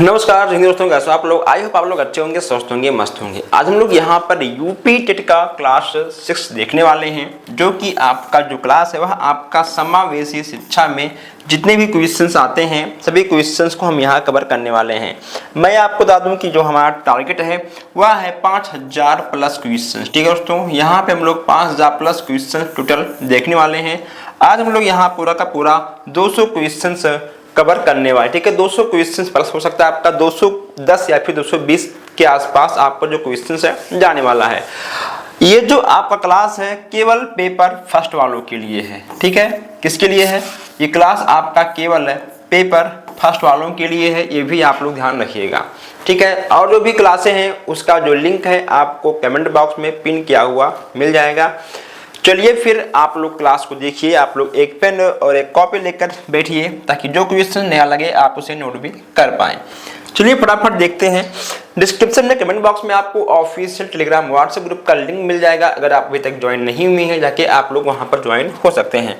नमस्कार हिंदी दोस्तों, कैसे आप लोग? आई होप आप लोग अच्छे होंगे, स्वस्थ होंगे, मस्त होंगे। आज हम लोग यहाँ पर यूपी टेट का क्लास 6 देखने वाले हैं, जो कि आपका जो क्लास है वह आपका समावेशी शिक्षा में जितने भी क्वेश्चंस आते हैं सभी क्वेश्चंस को हम यहाँ कवर करने वाले हैं। मैं आपको बता दूं कि जो हमारा टारगेट है वह है 5000 प्लस क्वेश्चन। ठीक है दोस्तों, यहाँ पे हम लोग 5000 प्लस क्वेश्चन टोटल देखने वाले हैं। आज हम लोग यहाँ पूरा का पूरा 200 क्वेश्चन कवर करने वाले। ठीक है, 200 क्वेश्चंस प्लस हो सकता है आपका 210 या फिर 220 के आसपास आपका जो क्वेश्चंस है जाने वाला है। ये जो आपका क्लास है केवल पेपर फर्स्ट वालों के लिए है। ठीक है, किसके लिए है ये क्लास? आपका केवल है पेपर फर्स्ट वालों के लिए है, ये भी आप लोग ध्यान रखिएगा। ठीक है, और जो भी क्लासें हैं उसका जो लिंक है आपको कमेंट बॉक्स में पिन किया हुआ मिल जाएगा। चलिए फिर आप लोग क्लास को देखिए। आप लोग एक पेन और एक कॉपी लेकर बैठिए ताकि जो क्वेश्चन नया लगे आप उसे नोट भी कर पाएं। चलिए फटाफट देखते हैं। डिस्क्रिप्शन में कमेंट बॉक्स में आपको ऑफिशियल टेलीग्राम व्हाट्सएप ग्रुप का लिंक मिल जाएगा। अगर आप अभी तक ज्वाइन नहीं हुए हैं जाके आप लोग वहां पर ज्वाइन हो सकते हैं।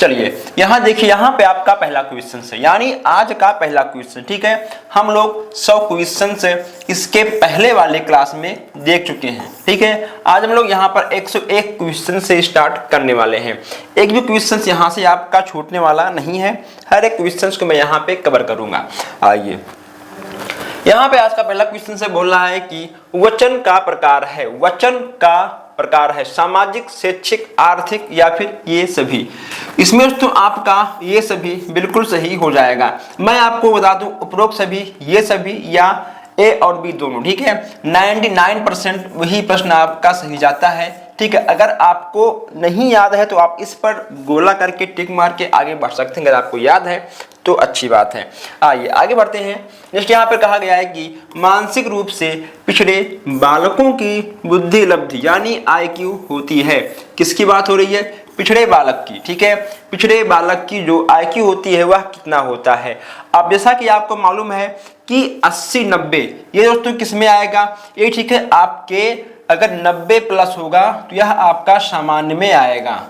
चलिए यहाँ देखिए, यहाँ पे आपका पहला क्वेश्चन है, यानी आज का पहला क्वेश्चन। ठीक है, हम लोग 100 क्वेश्चन से इसके पहले वाले क्लास में देख चुके हैं। ठीक है, आज हम लोग यहाँ पर 101 क्वेश्चन से स्टार्ट करने वाले हैं। एक भी क्वेश्चन यहाँ से आपका छूटने वाला नहीं है, हर एक क्वेश्चन को मैं यहाँ पे कवर करूंगा। आइए, यहाँ पे आज का पहला क्वेश्चन से बोल रहा है कि वचन का प्रकार है। वचन का प्रकार है सामाजिक, शैक्षिक, आर्थिक या फिर ये सभी। इसमें दोस्तों आपका ये सभी बिल्कुल सही हो जाएगा। मैं आपको बता दूं उपरोक्त सभी, ये सभी या ए और बी दोनों। ठीक है, 99% वही प्रश्न आपका सही जाता है। ठीक है, अगर आपको नहीं याद है तो आप इस पर गोला करके टिक मार के आगे बढ़ सकते हैं। अगर आपको याद है तो अच्छी बात है। आइए आगे बढ़ते हैं। नेक्स्ट यहाँ पर कहा गया है कि मानसिक रूप से पिछड़े बालकों की बुद्धि लब्धि यानी IQ होती है। किसकी बात हो रही है? पिछड़े बालक की। ठीक है, पिछड़े बालक की जो IQ होती है वह कितना होता है? अब जैसा कि आपको मालूम है कि 80-90 ये दोस्तों किस में आएगा? ये ठीक है, आपके अगर 90 प्लस होगा तो यह आपका सामान्य में आएगा।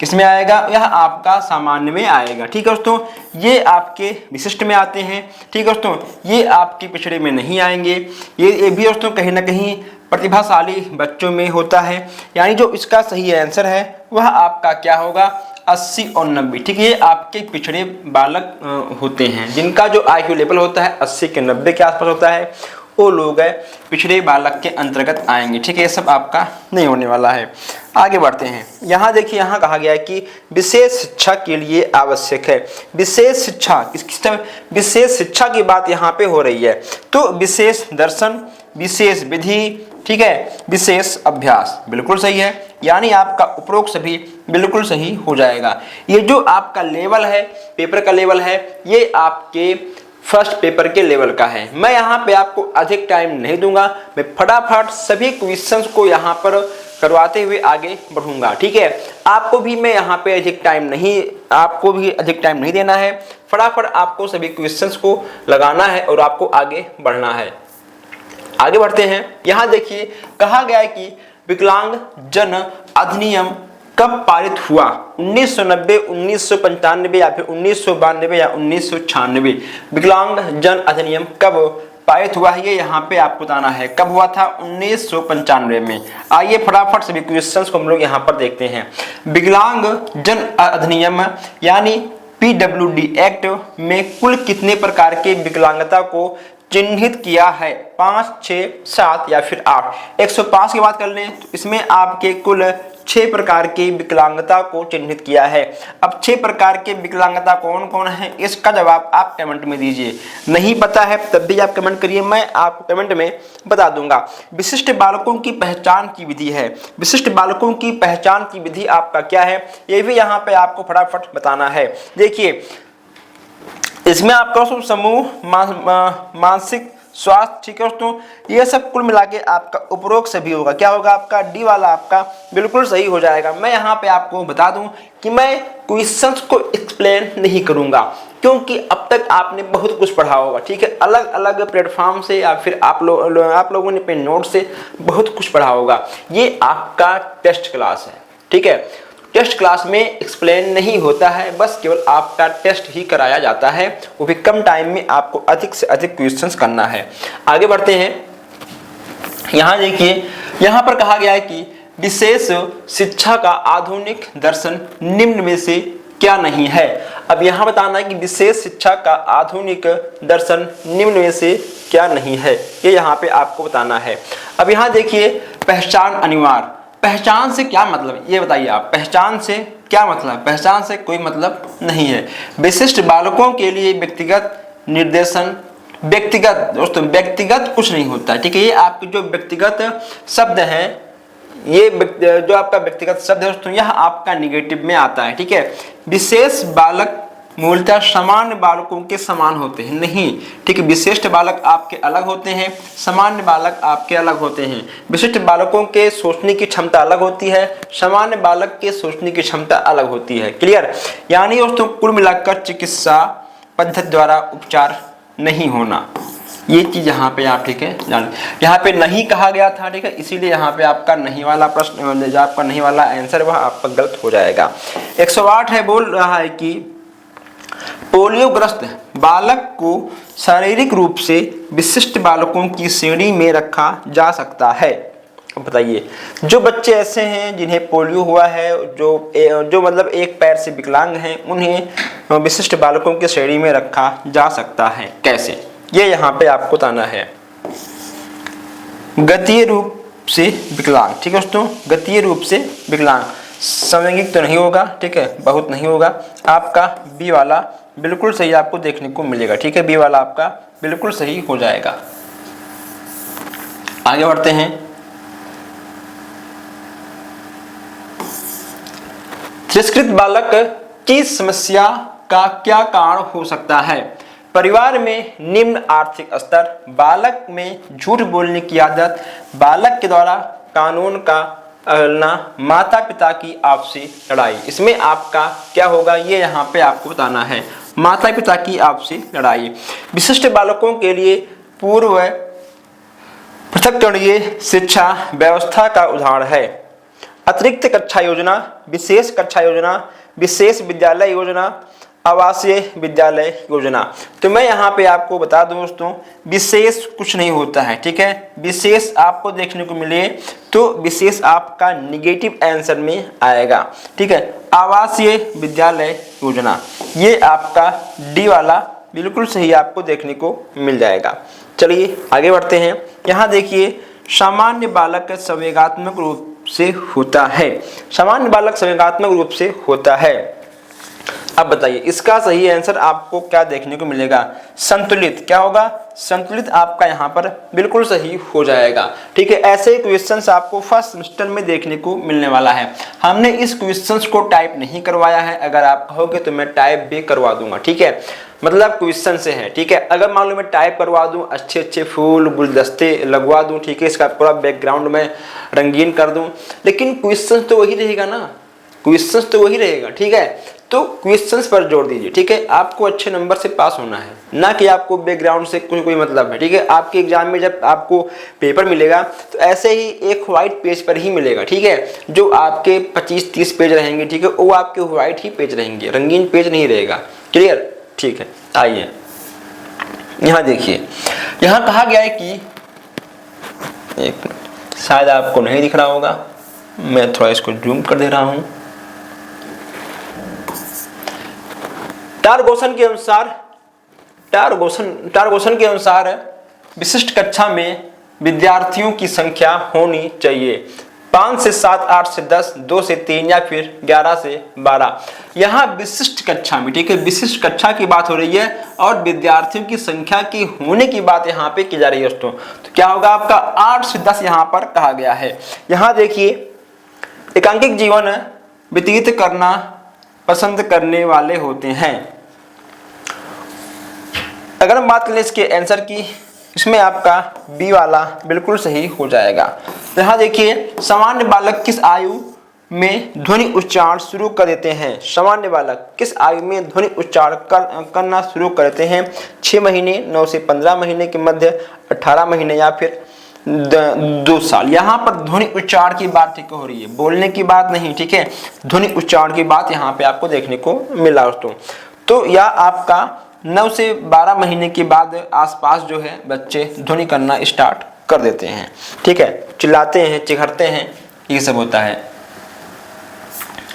किसमें आएगा? यह आपका सामान्य में आएगा। ठीक है दोस्तों, ये आपके विशिष्ट में आते हैं। ठीक है दोस्तों, ये आपके पिछड़े में नहीं आएंगे। ये भी दोस्तों कहीं ना कहीं प्रतिभाशाली बच्चों में होता है, यानी जो इसका सही आंसर है वह आपका क्या होगा? 80 और 90। ठीक है, ये आपके पिछड़े बालक होते हैं जिनका जो IQ लेवल होता है 80 के 90 के आसपास होता है, वो लोग है पिछड़े बालक के अंतर्गत आएंगे। ठीक है, ये सब आपका नहीं होने वाला है। आगे बढ़ते हैं। यहाँ देखिए, यहाँ कहा गया है कि विशेष शिक्षा के लिए आवश्यक है। विशेष शिक्षा, विशेष शिक्षा की बात यहाँ पे हो रही है, तो विशेष दर्शन, विशेष विधि, ठीक है, विशेष अभ्यास बिल्कुल सही है, यानी आपका उपरोक्त सभी बिल्कुल सही हो जाएगा। ये जो आपका लेवल है, पेपर का लेवल है, ये आपके फर्स्ट पेपर के लेवल का है। मैं यहाँ पे आपको अधिक टाइम नहीं दूंगा, मैं फटाफट सभी क्वेश्चंस को यहाँ पर करवाते हुए आगे बढ़ूंगा। ठीक है, आपको भी यहाँ पे अधिक टाइम नहीं देना है। फटाफट आपको सभी क्वेश्चंस को लगाना है और आपको आगे बढ़ना है। आगे बढ़ते हैं। यहाँ देखिए, कहा गया है कि विकलांग जन अधिनियम कब पारित हुआ? 1990, 1995 या फिर 1992 या 1996? विकलांग जन अधिनियम कब पारित हुआ है ये यहाँ पे आपको बताना है। कब हुआ था? 1995 में। आइए फटाफट सभी क्वेश्चंस को हम लोग यहाँ पर देखते हैं। विकलांग जन अधिनियम यानी PWD एक्ट में कुल कितने प्रकार के विकलांगता को चिन्हित किया है? 5, 6, 7 या फिर 8? 105 की बात कर लें तो इसमें आपके कुल 6 प्रकार की विकलांगता को चिन्हित किया है। अब 6 प्रकार के विकलांगता कौन कौन है इसका जवाब आप कमेंट में दीजिए। नहीं पता है तब भी आप कमेंट करिए, मैं आपको कमेंट में बता दूंगा। विशिष्ट बालकों की पहचान की विधि है। विशिष्ट बालकों की पहचान की विधि आपका क्या है ये भी यहाँ पे आपको फटाफट बताना है। देखिए, इसमें आपका समूह, मानसिक स्वास्थ्य, ठीक है दोस्तों, ये सब कुल मिला के आपका उपरोक्त सभी होगा। क्या होगा? आपका डी वाला आपका बिल्कुल सही हो जाएगा। मैं यहाँ पे आपको बता दूं कि मैं क्वेश्चंस को एक्सप्लेन नहीं करूंगा क्योंकि अब तक आपने बहुत कुछ पढ़ा होगा। ठीक है, अलग अलग प्लेटफॉर्म से या फिर आप लोगों ने अपने नोट से बहुत कुछ पढ़ा होगा। ये आपका टेस्ट क्लास है। ठीक है, टेस्ट क्लास में एक्सप्लेन नहीं होता है, बस केवल आपका टेस्ट ही कराया जाता है, वो भी कम टाइम में आपको अधिक से अधिक क्वेश्चंस करना है। आगे बढ़ते हैं। यहाँ देखिए, यहाँ पर कहा गया है कि विशेष शिक्षा का आधुनिक दर्शन निम्न में से क्या नहीं है। अब यहाँ बताना है कि विशेष शिक्षा का आधुनिक दर्शन निम्न में से क्या नहीं है, ये यहाँ पे आपको बताना है। अब यहाँ देखिए, पहचान अनिवार्य, पहचान से क्या मतलब, ये बताइए आप, पहचान से क्या मतलब? पहचान से कोई मतलब नहीं है। विशिष्ट बालकों के लिए व्यक्तिगत निर्देशन, व्यक्तिगत दोस्तों व्यक्तिगत कुछ नहीं होता, ठीक है। ये आपके जो व्यक्तिगत शब्द हैं, ये जो आपका व्यक्तिगत शब्द है दोस्तों, यह आपका निगेटिव में आता है, ठीक है। विशेष बालक मूलतः सामान्य बालकों के समान होते हैं, नहीं, ठीक है। विशिष्ट बालक आपके अलग होते हैं, सामान्य बालक आपके अलग होते हैं। विशिष्ट बालकों के सोचने की क्षमता अलग होती है, सामान्य बालक के सोचने की क्षमता अलग होती है। क्लियर? यानी दोस्तों कुल मिलाकर चिकित्सा पद्धति द्वारा उपचार नहीं होना, ये चीज यहाँ पे आप, ठीक है, जान, यहाँ पे नहीं कहा गया था, ठीक है, इसीलिए यहाँ पे आपका नहीं वाला प्रश्न, जो आपका नहीं वाला आंसर वह आपका गलत हो जाएगा। 108 है, बोल रहा है कि पोलियोग्रस्त बालक को शारीरिक रूप से विशिष्ट बालकों की श्रेणी में रखा जा सकता है। बताइए, जो बच्चे ऐसे हैं जिन्हें पोलियो हुआ है, जो मतलब एक पैर से विकलांग हैं, उन्हें विशिष्ट बालकों की श्रेणी में रखा जा सकता है, कैसे, ये यहाँ पे आपको बताना है। गतीय रूप से विकलांग, ठीक है दोस्तों, गतीय रूप से विकलांग, समलैंगिक तो नहीं होगा, ठीक है, बहुत नहीं होगा, आपका बी वाला बिल्कुल सही आपको देखने को मिलेगा, ठीक है, बी वाला आपका बिल्कुल सही हो जाएगा। आगे बढ़ते हैं। तिरस्कृत बालक की समस्या का क्या कारण हो सकता है? परिवार में निम्न आर्थिक स्तर, बालक में झूठ बोलने की आदत, बालक के द्वारा कानून का अवहेलना, माता पिता की आपसी लड़ाई। इसमें आपका क्या होगा, ये यहाँ पे आपको बताना है। माता पिता की आपसी लड़ाई विशिष्ट बालकों के लिए पूर्व पृथक्करणीय शिक्षा व्यवस्था का उदाहरण है। अतिरिक्त कक्षा योजना, विशेष कक्षा योजना, विशेष विद्यालय योजना, आवासीय विद्यालय योजना। तो मैं यहाँ पे आपको बता दूं दोस्तों, विशेष कुछ नहीं होता है, ठीक है। विशेष आपको देखने को मिले तो विशेष आपका निगेटिव आंसर में आएगा, ठीक है। आवासीय विद्यालय योजना, ये आपका डी वाला बिल्कुल सही आपको देखने को मिल जाएगा। चलिए आगे बढ़ते हैं। यहाँ देखिए, सामान्य बालक संवेगात्मक रूप से होता है, सामान्य बालक संवेगात्मक रूप से होता है। अब बताइए, इसका सही आंसर आपको क्या देखने को मिलेगा? संतुलित। क्या होगा? संतुलित आपका यहाँ पर बिल्कुल सही हो जाएगा, ठीक है। ऐसे क्वेश्चंस आपको फर्स्ट सेमेस्टर में देखने को मिलने वाला है। हमने इस क्वेश्चंस को टाइप नहीं करवाया है, अगर आप कहोगे तो मैं टाइप भी करवा दूंगा, ठीक है, मतलब क्वेश्चन से है, ठीक है। अगर मान लो मैं टाइप करवा दूं, अच्छे अच्छे फूल गुलदस्ते लगवा दूं, ठीक है, इसका पूरा बैकग्राउंड में रंगीन कर दूं, लेकिन क्वेश्चन तो वही रहेगा ना, क्वेश्चंस तो वही रहेगा, ठीक है। तो क्वेश्चंस पर जोर दीजिए, ठीक है। आपको अच्छे नंबर से पास होना है, ना कि आपको बैकग्राउंड से कोई मतलब है, ठीक है। आपके एग्जाम में जब आपको पेपर मिलेगा तो ऐसे ही एक व्हाइट पेज पर ही मिलेगा, ठीक है। जो आपके 25-30 पेज रहेंगे, ठीक है, वो आपके व्हाइट ही पेज रहेंगे, रंगीन पेज नहीं रहेगा। क्लियर? ठीक है। आइए यहाँ देखिए, यहाँ कहा गया है कि एक शायद आपको नहीं दिख रहा होगा, मैं थोड़ा इसको जूम कर दे रहा हूं। टारगोसन के अनुसार विशिष्ट कक्षा में विद्यार्थियों की संख्या होनी चाहिए 5 से 7, 8 से 10, 2 से 3 या फिर 11 से 12। यहाँ विशिष्ट कक्षा में, ठीक है, विशिष्ट कक्षा की बात हो रही है और विद्यार्थियों की संख्या की होने की बात यहाँ पे की जा रही है दोस्तों। तो क्या होगा आपका 8 से 10 यहाँ पर कहा गया है। यहाँ देखिए, एकांकिक जीवन व्यतीत करना पसंद करने वाले होते हैं। अगर हम बात करें इसके आंसर की, इसमें आपका बी वाला बिल्कुल सही हो जाएगा। यहाँ देखिए, सामान्य बालक किस आयु में ध्वनि उच्चारण शुरू कर देते हैं? सामान्य बालक किस आयु में ध्वनि उच्चारण करना शुरू कर देते हैं? 6 महीने, 9 से 15 महीने के मध्य, 18 महीने या फिर 2 साल। यहाँ पर ध्वनि उच्चारण की बात ठीक हो रही है, बोलने की बात नहीं, ठीक है, ध्वनि उच्चारण की बात यहाँ पे आपको देखने को मिला दोस्तों। तो यह आपका 9 से 12 महीने के बाद आसपास जो है बच्चे ध्वनि करना स्टार्ट कर देते हैं, ठीक है, चिल्लाते हैं, चिघरते हैं, ये सब होता है।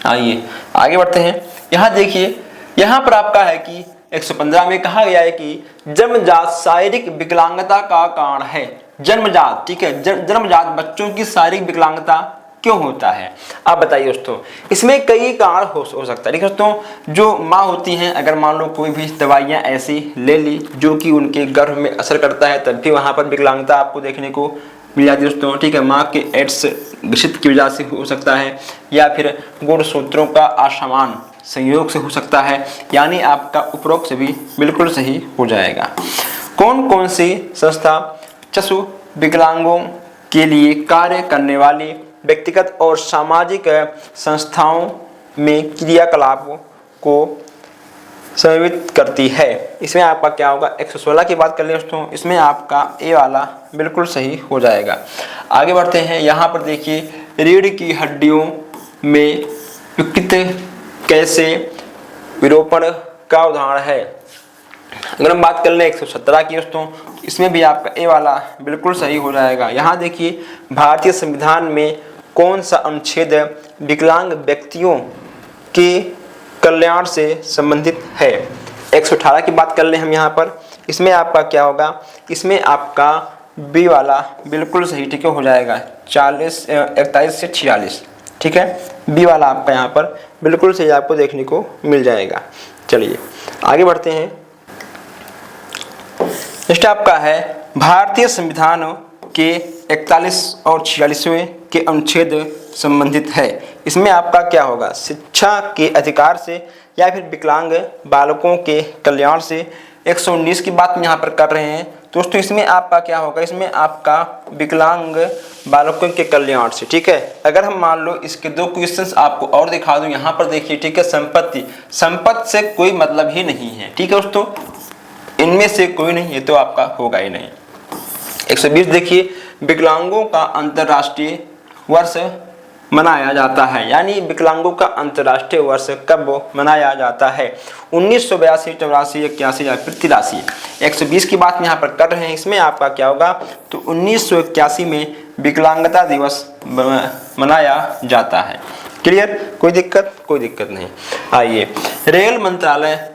आइए आगे बढ़ते हैं। यहाँ देखिए, यहाँ पर आपका है कि 115 में कहा गया है कि जन्मजात शारीरिक विकलांगता का कारण है। जन्मजात, ठीक है, जन्मजात बच्चों की शारीरिक विकलांगता क्यों होता है, आप बताइए दोस्तों। इसमें कई कारण हो सकता है। देखिए दोस्तों, जो माँ होती हैं, अगर मान लो कोई भी दवाइयाँ ऐसी ले ली जो कि उनके गर्भ में असर करता है, तब भी वहाँ पर विकलांगता आपको देखने को मिल जाती है दोस्तों, ठीक है। माँ के एड्स ग्रसित की वजह से हो सकता है, या फिर गुणसूत्रों का असमान संयोग से हो सकता है, यानी आपका उपरोक्त से भी बिल्कुल सही हो जाएगा। कौन कौन सी संस्था चक्षु विकलांगों के लिए कार्य करने वाली व्यक्तिगत और सामाजिक संस्थाओं में क्रियाकलापों को समन्वित करती है? इसमें आपका क्या होगा, 116 की बात कर लें दोस्तों, इसमें आपका ए वाला बिल्कुल सही हो जाएगा। आगे बढ़ते हैं। यहाँ पर देखिए, रीढ़ की हड्डियों में विकृत कैसे विरूपण का उदाहरण है। अगर हम बात कर लें 117 की दोस्तों, इसमें भी आपका ए वाला बिल्कुल सही हो जाएगा। यहाँ देखिए, भारतीय संविधान में कौन सा अनुच्छेद विकलांग व्यक्तियों के कल्याण से संबंधित है। 118 की बात कर लें हम यहाँ पर, इसमें आपका क्या होगा, इसमें आपका बी वाला बिल्कुल सही, ठीक है, हो जाएगा। 41 से 46, ठीक है, बी वाला आपका यहाँ पर बिल्कुल सही आपको देखने को मिल जाएगा। चलिए आगे बढ़ते हैं। नेक्स्ट आपका है, भारतीय संविधान के 41 और 46वें के अनुच्छेद संबंधित है। इसमें आपका क्या होगा, शिक्षा के अधिकार से या फिर विकलांग बालकों के कल्याण से। 119 की बात यहाँ पर कर रहे हैं दोस्तों, इसमें आपका क्या होगा, इसमें आपका विकलांग बालकों के कल्याण से, ठीक है। अगर हम मान लो इसके 2 क्वेश्चंस आपको और दिखा दूं, यहाँ पर देखिए, ठीक है, संपत्ति से कोई मतलब ही नहीं है, ठीक है दोस्तों, इनमें से कोई नहीं, ये तो आपका होगा ही नहीं। 120 देखिए, विकलांगों का अंतर्राष्ट्रीय वर्ष मनाया जाता है, यानी विकलांगों का अंतर्राष्ट्रीय वर्ष कब मनाया जाता है, 1982, 84, 81 या फिर 83। 120 की बात यहाँ पर कर रहे हैं, इसमें आपका क्या होगा, तो 1981 में विकलांगता दिवस मनाया जाता है। क्लियर, कोई दिक्कत नहीं। आइए, रेल मंत्रालय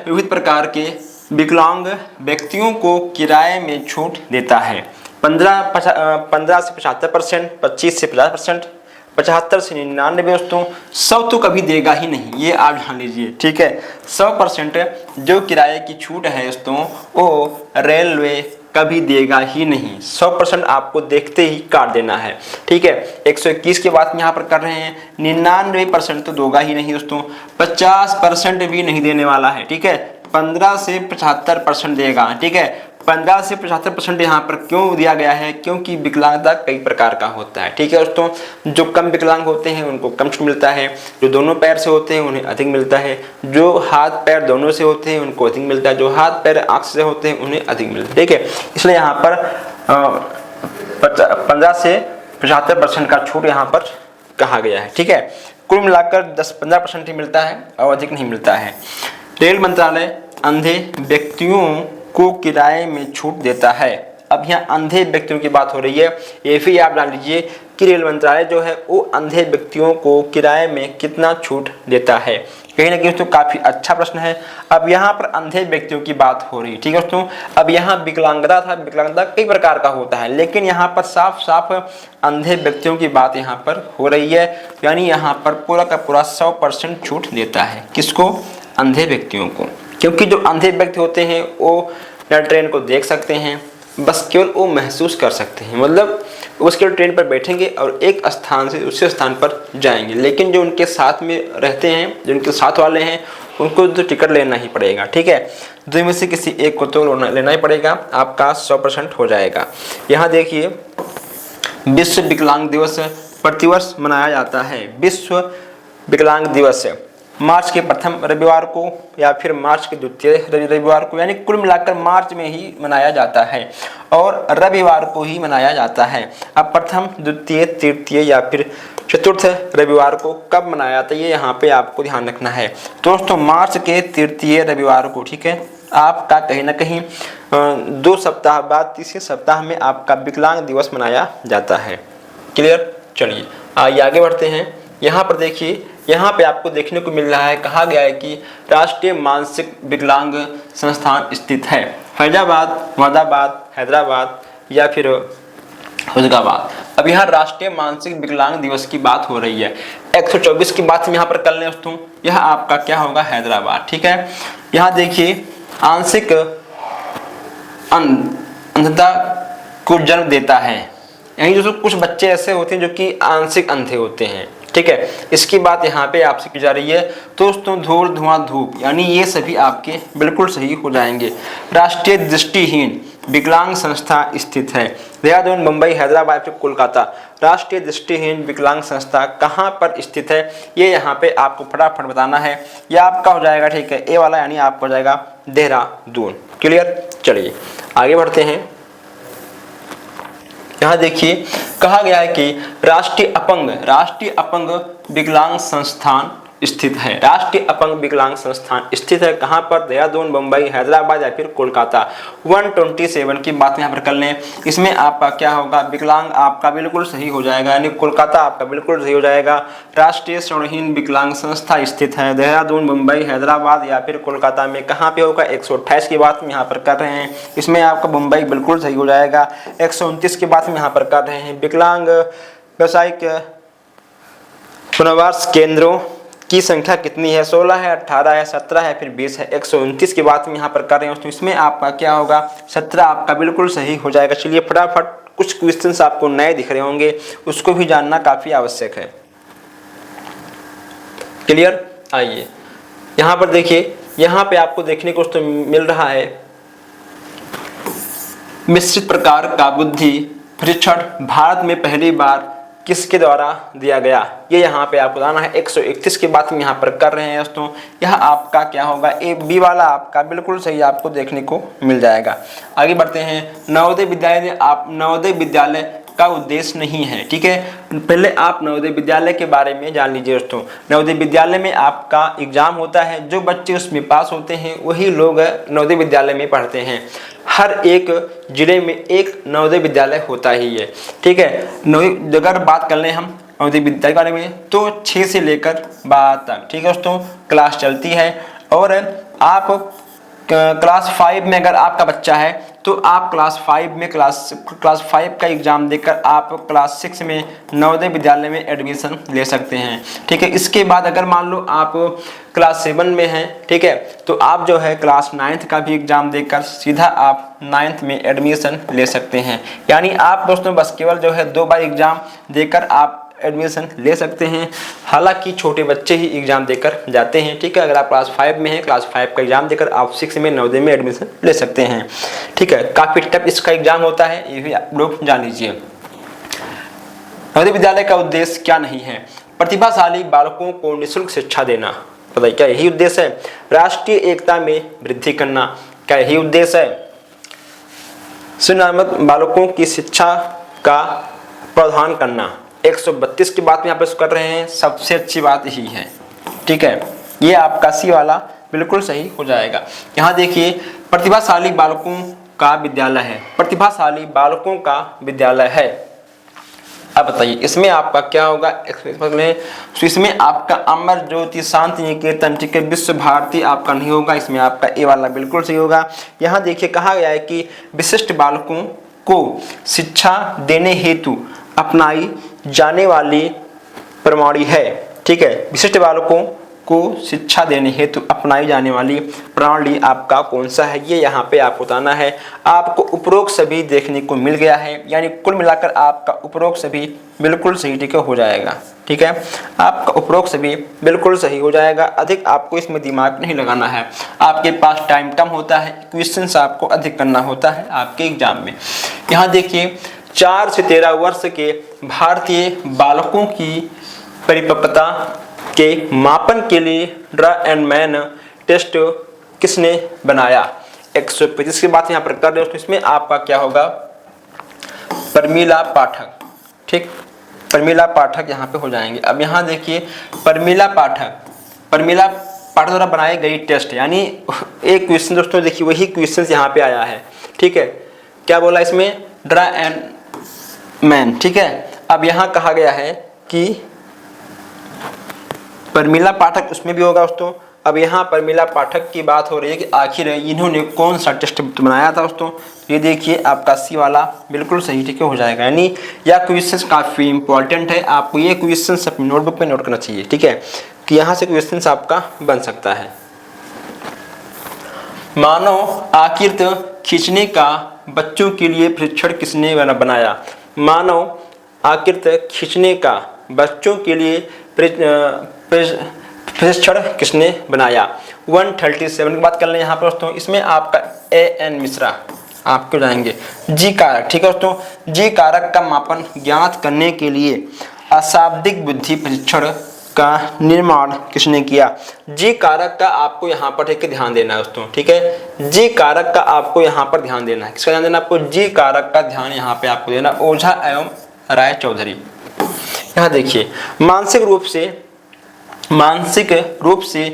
विविध प्रकार के विकलांग व्यक्तियों को किराए में छूट देता है। 15 से 75%, 25 से 50%, 75 से 99 दोस्तों, 100 तो कभी देगा ही नहीं, ये आप जान लीजिए, ठीक है। 100% जो किराए की छूट है दोस्तों, वो रेलवे कभी देगा ही नहीं, 100% आपको देखते ही काट देना है, ठीक है। 121 की बात यहाँ पर कर रहे हैं, 99% तो देगा ही नहीं दोस्तों, 50% भी नहीं देने वाला है, ठीक है। 15 से 75% देगा, ठीक है। 15 से 75% यहाँ पर क्यों दिया गया है, क्योंकि विकलांगता कई प्रकार का होता है, ठीक है दोस्तों। जो कम विकलांग होते हैं उनको कम छूट मिलता है, जो दोनों पैर से होते हैं उन्हें अधिक मिलता है, जो हाथ पैर दोनों से होते हैं उनको अधिक मिलता है, जो हाथ पैर आँख से होते हैं उन्हें अधिक मिलता है, ठीक है। इसलिए यहाँ पर 15 से 75% का छूट यहाँ पर कहा गया है, ठीक है। कुल मिलाकर 10-15% ही मिलता है और अधिक नहीं मिलता है। रेल मंत्रालय अंधे व्यक्तियों को किराए में छूट देता है। अब यहाँ अंधे व्यक्तियों की बात हो रही है, ये भी आप जान लीजिए कि रेल मंत्रालय जो है वो अंधे व्यक्तियों को किराए में कितना छूट देता है। कहीं ना कहीं दोस्तों काफी अच्छा प्रश्न है। अब यहाँ पर अंधे व्यक्तियों की बात हो रही है, ठीक है दोस्तों। अब यहाँ विकलांगता था, विकलांगता कई प्रकार का होता है, लेकिन यहाँ पर साफ साफ अंधे व्यक्तियों की बात यहाँ पर हो रही है, यानी यहाँ पर पूरा का पूरा 100% छूट देता है। किसको, अंधे व्यक्तियों को, क्योंकि जो अंधे व्यक्ति होते हैं वो न ट्रेन को देख सकते हैं, बस केवल वो महसूस कर सकते हैं, मतलब उसके ट्रेन पर बैठेंगे और एक स्थान से दूसरे स्थान पर जाएंगे, लेकिन जो उनके साथ में रहते हैं, जो उनके साथ वाले हैं, उनको तो टिकट लेना ही पड़ेगा, ठीक है। दो में से किसी एक को तो लेना ही पड़ेगा, आपका 100% हो जाएगा। यहाँ देखिए, विश्व विकलांग दिवस प्रतिवर्ष मनाया जाता है। विश्व विकलांग दिवस मार्च के प्रथम रविवार को या फिर मार्च के द्वितीय रविवार को, यानी कुल मिलाकर मार्च में ही मनाया जाता है और रविवार को ही मनाया जाता है। अब प्रथम, द्वितीय, तृतीय या फिर चतुर्थ रविवार को कब मनाया जाता है ये यहाँ पे आपको ध्यान रखना है। दोस्तों मार्च के तृतीय रविवार को, ठीक है, आपका कहीं ना कहीं 2 सप्ताह बाद तीसरे सप्ताह में आपका विकलांग दिवस मनाया जाता है। क्लियर? चलिए आगे बढ़ते हैं। यहाँ पर देखिए, यहाँ पे आपको देखने को मिल रहा है, कहा गया है कि राष्ट्रीय मानसिक विकलांग संस्थान स्थित है फैजाबाद, मुरादाबाद, हैदराबाद या फिर फैजाबाद। अब यहाँ राष्ट्रीय मानसिक विकलांग दिवस की बात हो रही है। 124 की बात हम यहाँ पर कर लें दोस्तों, यह आपका क्या होगा, हैदराबाद। ठीक है, यहाँ देखिए आंशिक अंधता को जन्म देता है। यही दोस्तों कुछ बच्चे ऐसे होते हैं जो कि आंशिक अंधे होते हैं। ठीक है, इसकी बात यहाँ पे आपसे की जा रही है। दोस्तों धूल, धुआं, धूप, यानी ये सभी आपके बिल्कुल सही हो जाएंगे। राष्ट्रीय दृष्टिहीन विकलांग संस्था स्थित है देहरादून, मुंबई, हैदराबाद फिर कोलकाता। राष्ट्रीय दृष्टिहीन विकलांग संस्था कहाँ पर स्थित है ये यहाँ पे आपको फटाफट बताना है। यह आपका हो जाएगा, ठीक है, ए वाला, यानी आपका हो जाएगा देहरादून। क्लियर? चलिए आगे बढ़ते हैं। यहाँ देखिए कहा गया है कि राष्ट्रीय अपंग विकलांग संस्थान स्थित है। राष्ट्रीय अपंग विकलांग संस्थान स्थित है कहाँ पर, देहरादून, मुंबई, हैदराबाद या फिर कोलकाता। 127 की बात यहाँ पर कर लें, इसमें आपका क्या होगा, विकलांग आपका बिल्कुल सही हो जाएगा, यानी कोलकाता आपका बिल्कुल सही हो जाएगा। राष्ट्रीय श्रवणहीन विकलांग संस्था स्थित है देहरादून, मुंबई, हैदराबाद या फिर कोलकाता में। कहाँ पे होगा, 128 की बात हम यहाँ पर कर रहे हैं, इसमें आपका मुंबई बिल्कुल सही हो जाएगा। 129 की बात हम यहाँ पर कर रहे हैं, विकलांग व्यावसायिक पुनर्वास केंद्रों की संख्या कितनी है, 16 है, 18 है, 17 है, फिर 20 है। 129 की बात हम यहाँ पर कर रहे हैं, तो इसमें आपका क्या होगा, 17 आपका बिल्कुल सही हो जाएगा। चलिए फटाफट कुछ क्वेश्चंस आपको नए दिख रहे होंगे, उसको भी जानना काफी आवश्यक है। क्लियर? आइए यहाँ पर देखिए, यहाँ पे आपको देखने को तो मिल रहा है मिश्रित प्रकार का बुद्धि परीक्षण भारत में पहली बार किसके द्वारा दिया गया, ये यहाँ पे आपको बताना है। 131 की बात हम यहाँ पर कर रहे हैं दोस्तों, यह आपका क्या होगा, ए बी वाला आपका बिल्कुल सही आपको देखने को मिल जाएगा। आगे बढ़ते हैं। नवोदय विद्यालय का उद्देश्य नहीं है। ठीक है, पहले आप नवोदय विद्यालय के बारे में जान लीजिए दोस्तों। नवोदय विद्यालय में आपका एग्जाम होता है, जो बच्चे उसमें पास होते हैं वही लोग नवोदय विद्यालय में पढ़ते हैं। हर एक जिले में एक नवोदय विद्यालय होता ही है। ठीक है, अगर बात कर लें हम नवोदय विद्यालय के बारे में तो 6 से लेकर 12 तक, ठीक है दोस्तों, क्लास चलती है। और आप क्लास 5 में अगर आपका बच्चा है तो आप क्लास 5 में क्लास 5 का एग्जाम देकर आप क्लास 6 में नवोदय विद्यालय में एडमिशन ले सकते हैं। ठीक है, इसके बाद अगर मान लो आप क्लास 7 में हैं, ठीक है, तो आप जो है क्लास 9th का भी एग्जाम देकर सीधा आप 9th में एडमिशन ले सकते हैं। यानी आप दोस्तों बस केवल जो है 2 बार एग्जाम देकर आप एडमिशन ले सकते हैं। हालांकि छोटे बच्चे ही एग्जाम देकर जाते हैं। ठीक है, अगर आप क्लास 5 में हैं, क्लास 5 का एग्जाम देकर आप 6 में नवोदय में एडमिशन ले सकते हैं। ठीक है, काफी टफ इसका एग्जाम होता है, ये भी आप लोग जान लीजिए। नवोदय विद्यालय का उद्देश्य क्या नहीं है, प्रतिभाशाली बालकों को निःशुल्क शिक्षा देना। बताइए क्या यही उद्देश्य है? राष्ट्रीय एकता में वृद्धि करना, क्या यही उद्देश्य है? सुनामत बालकों की शिक्षा का प्रावधान करना। 132 की बात में यहाँ पर कर रहे हैं, सबसे अच्छी बात यही है। ठीक है, ये आपका सी वाला बिल्कुल सही हो जाएगा। यहाँ देखिए प्रतिभाशाली बालकों का विद्यालय है, प्रतिभाशाली बालकों का विद्यालय है। अब बताइए इसमें आपका क्या होगा, तो इसमें आपका अमर ज्योति शांति निकेतन, ठीक है, विश्व भारती आपका नहीं होगा, इसमें आपका ए वाला बिल्कुल सही होगा। यहाँ देखिए कहा गया है कि विशिष्ट बालकों को शिक्षा देने हेतु अपनाई जाने वाली प्रणाली है। ठीक है, विशिष्ट बालकों को शिक्षा देने हेतु अपनाई जाने वाली प्रणाली आपका कौन सा है, ये यहाँ पे आपको बताना है। आपको उपरोक्त सभी देखने को मिल गया है, यानी कुल मिलाकर आपका उपरोक्त सभी बिल्कुल सही, ठीक है, हो जाएगा। ठीक है, आपका उपरोक्त सभी बिल्कुल सही हो जाएगा। अधिक आपको इसमें दिमाग नहीं लगाना है, आपके पास टाइम कम होता है, क्वेश्चंस आपको अधिक करना होता है आपके एग्जाम में। यहाँ देखिए 4 से 13 वर्ष के भारतीय बालकों की परिपक्वता के मापन के लिए ड्रा एंड मैन टेस्ट किसने बनाया? 135 की बात यहाँ पर कर रहे हो तो इसमें आपका क्या होगा? प्रमिला पाठक। ठीक, प्रमिला पाठक यहाँ पे हो जाएंगे। अब यहाँ देखिए प्रमिला पाठक द्वारा बनाई गई टेस्ट, यानी एक क्वेश्चन दोस्तों देखिए वही क्वेश्चन यहाँ पे आया है। ठीक है, क्या बोला इसमें? Draw and man. ठीक है, अब यहाँ कहा गया है कि प्रमिला पाठक उसमें भी होगा दोस्तों। अब यहाँ प्रमिला पाठक की बात हो रही है कि आखिर इन्होंने कौन सा टेस्ट बनाया था दोस्तों। ये देखिए आपका सी वाला बिल्कुल सही ठीक है हो जाएगा, यानी यह क्वेश्चन काफ़ी इंपॉर्टेंट है, आपको ये क्वेश्चन अपनी नोटबुक पे नोट करना चाहिए। ठीक है, कि यहाँ से क्वेश्चन आपका बन सकता है। मानव आकृति खींचने का बच्चों के लिए प्रशिक्षण किसने बनाया? मानव आकृति खींचने का बच्चों के लिए प्रशिक्षण किसने बनाया? 137 की बात कर लें यहाँ पर दोस्तों, इसमें आपका A.N. मिश्रा आपको जाएंगे। जी कारक, ठीक है दोस्तों, जी कारक का मापन ज्ञात करने के लिए अशाब्दिक बुद्धि परीक्षण का निर्माण किसने किया? जी कारक का आपको यहाँ पर ठीक है ध्यान देना है दोस्तों। ठीक है, जी कारक का आपको यहाँ पर ध्यान देना है। किसका ध्यान देना? आपको जी कारक का ध्यान यहाँ पे आपको देना, ओझा एवं राय चौधरी। यहाँ देखिए मानसिक रूप से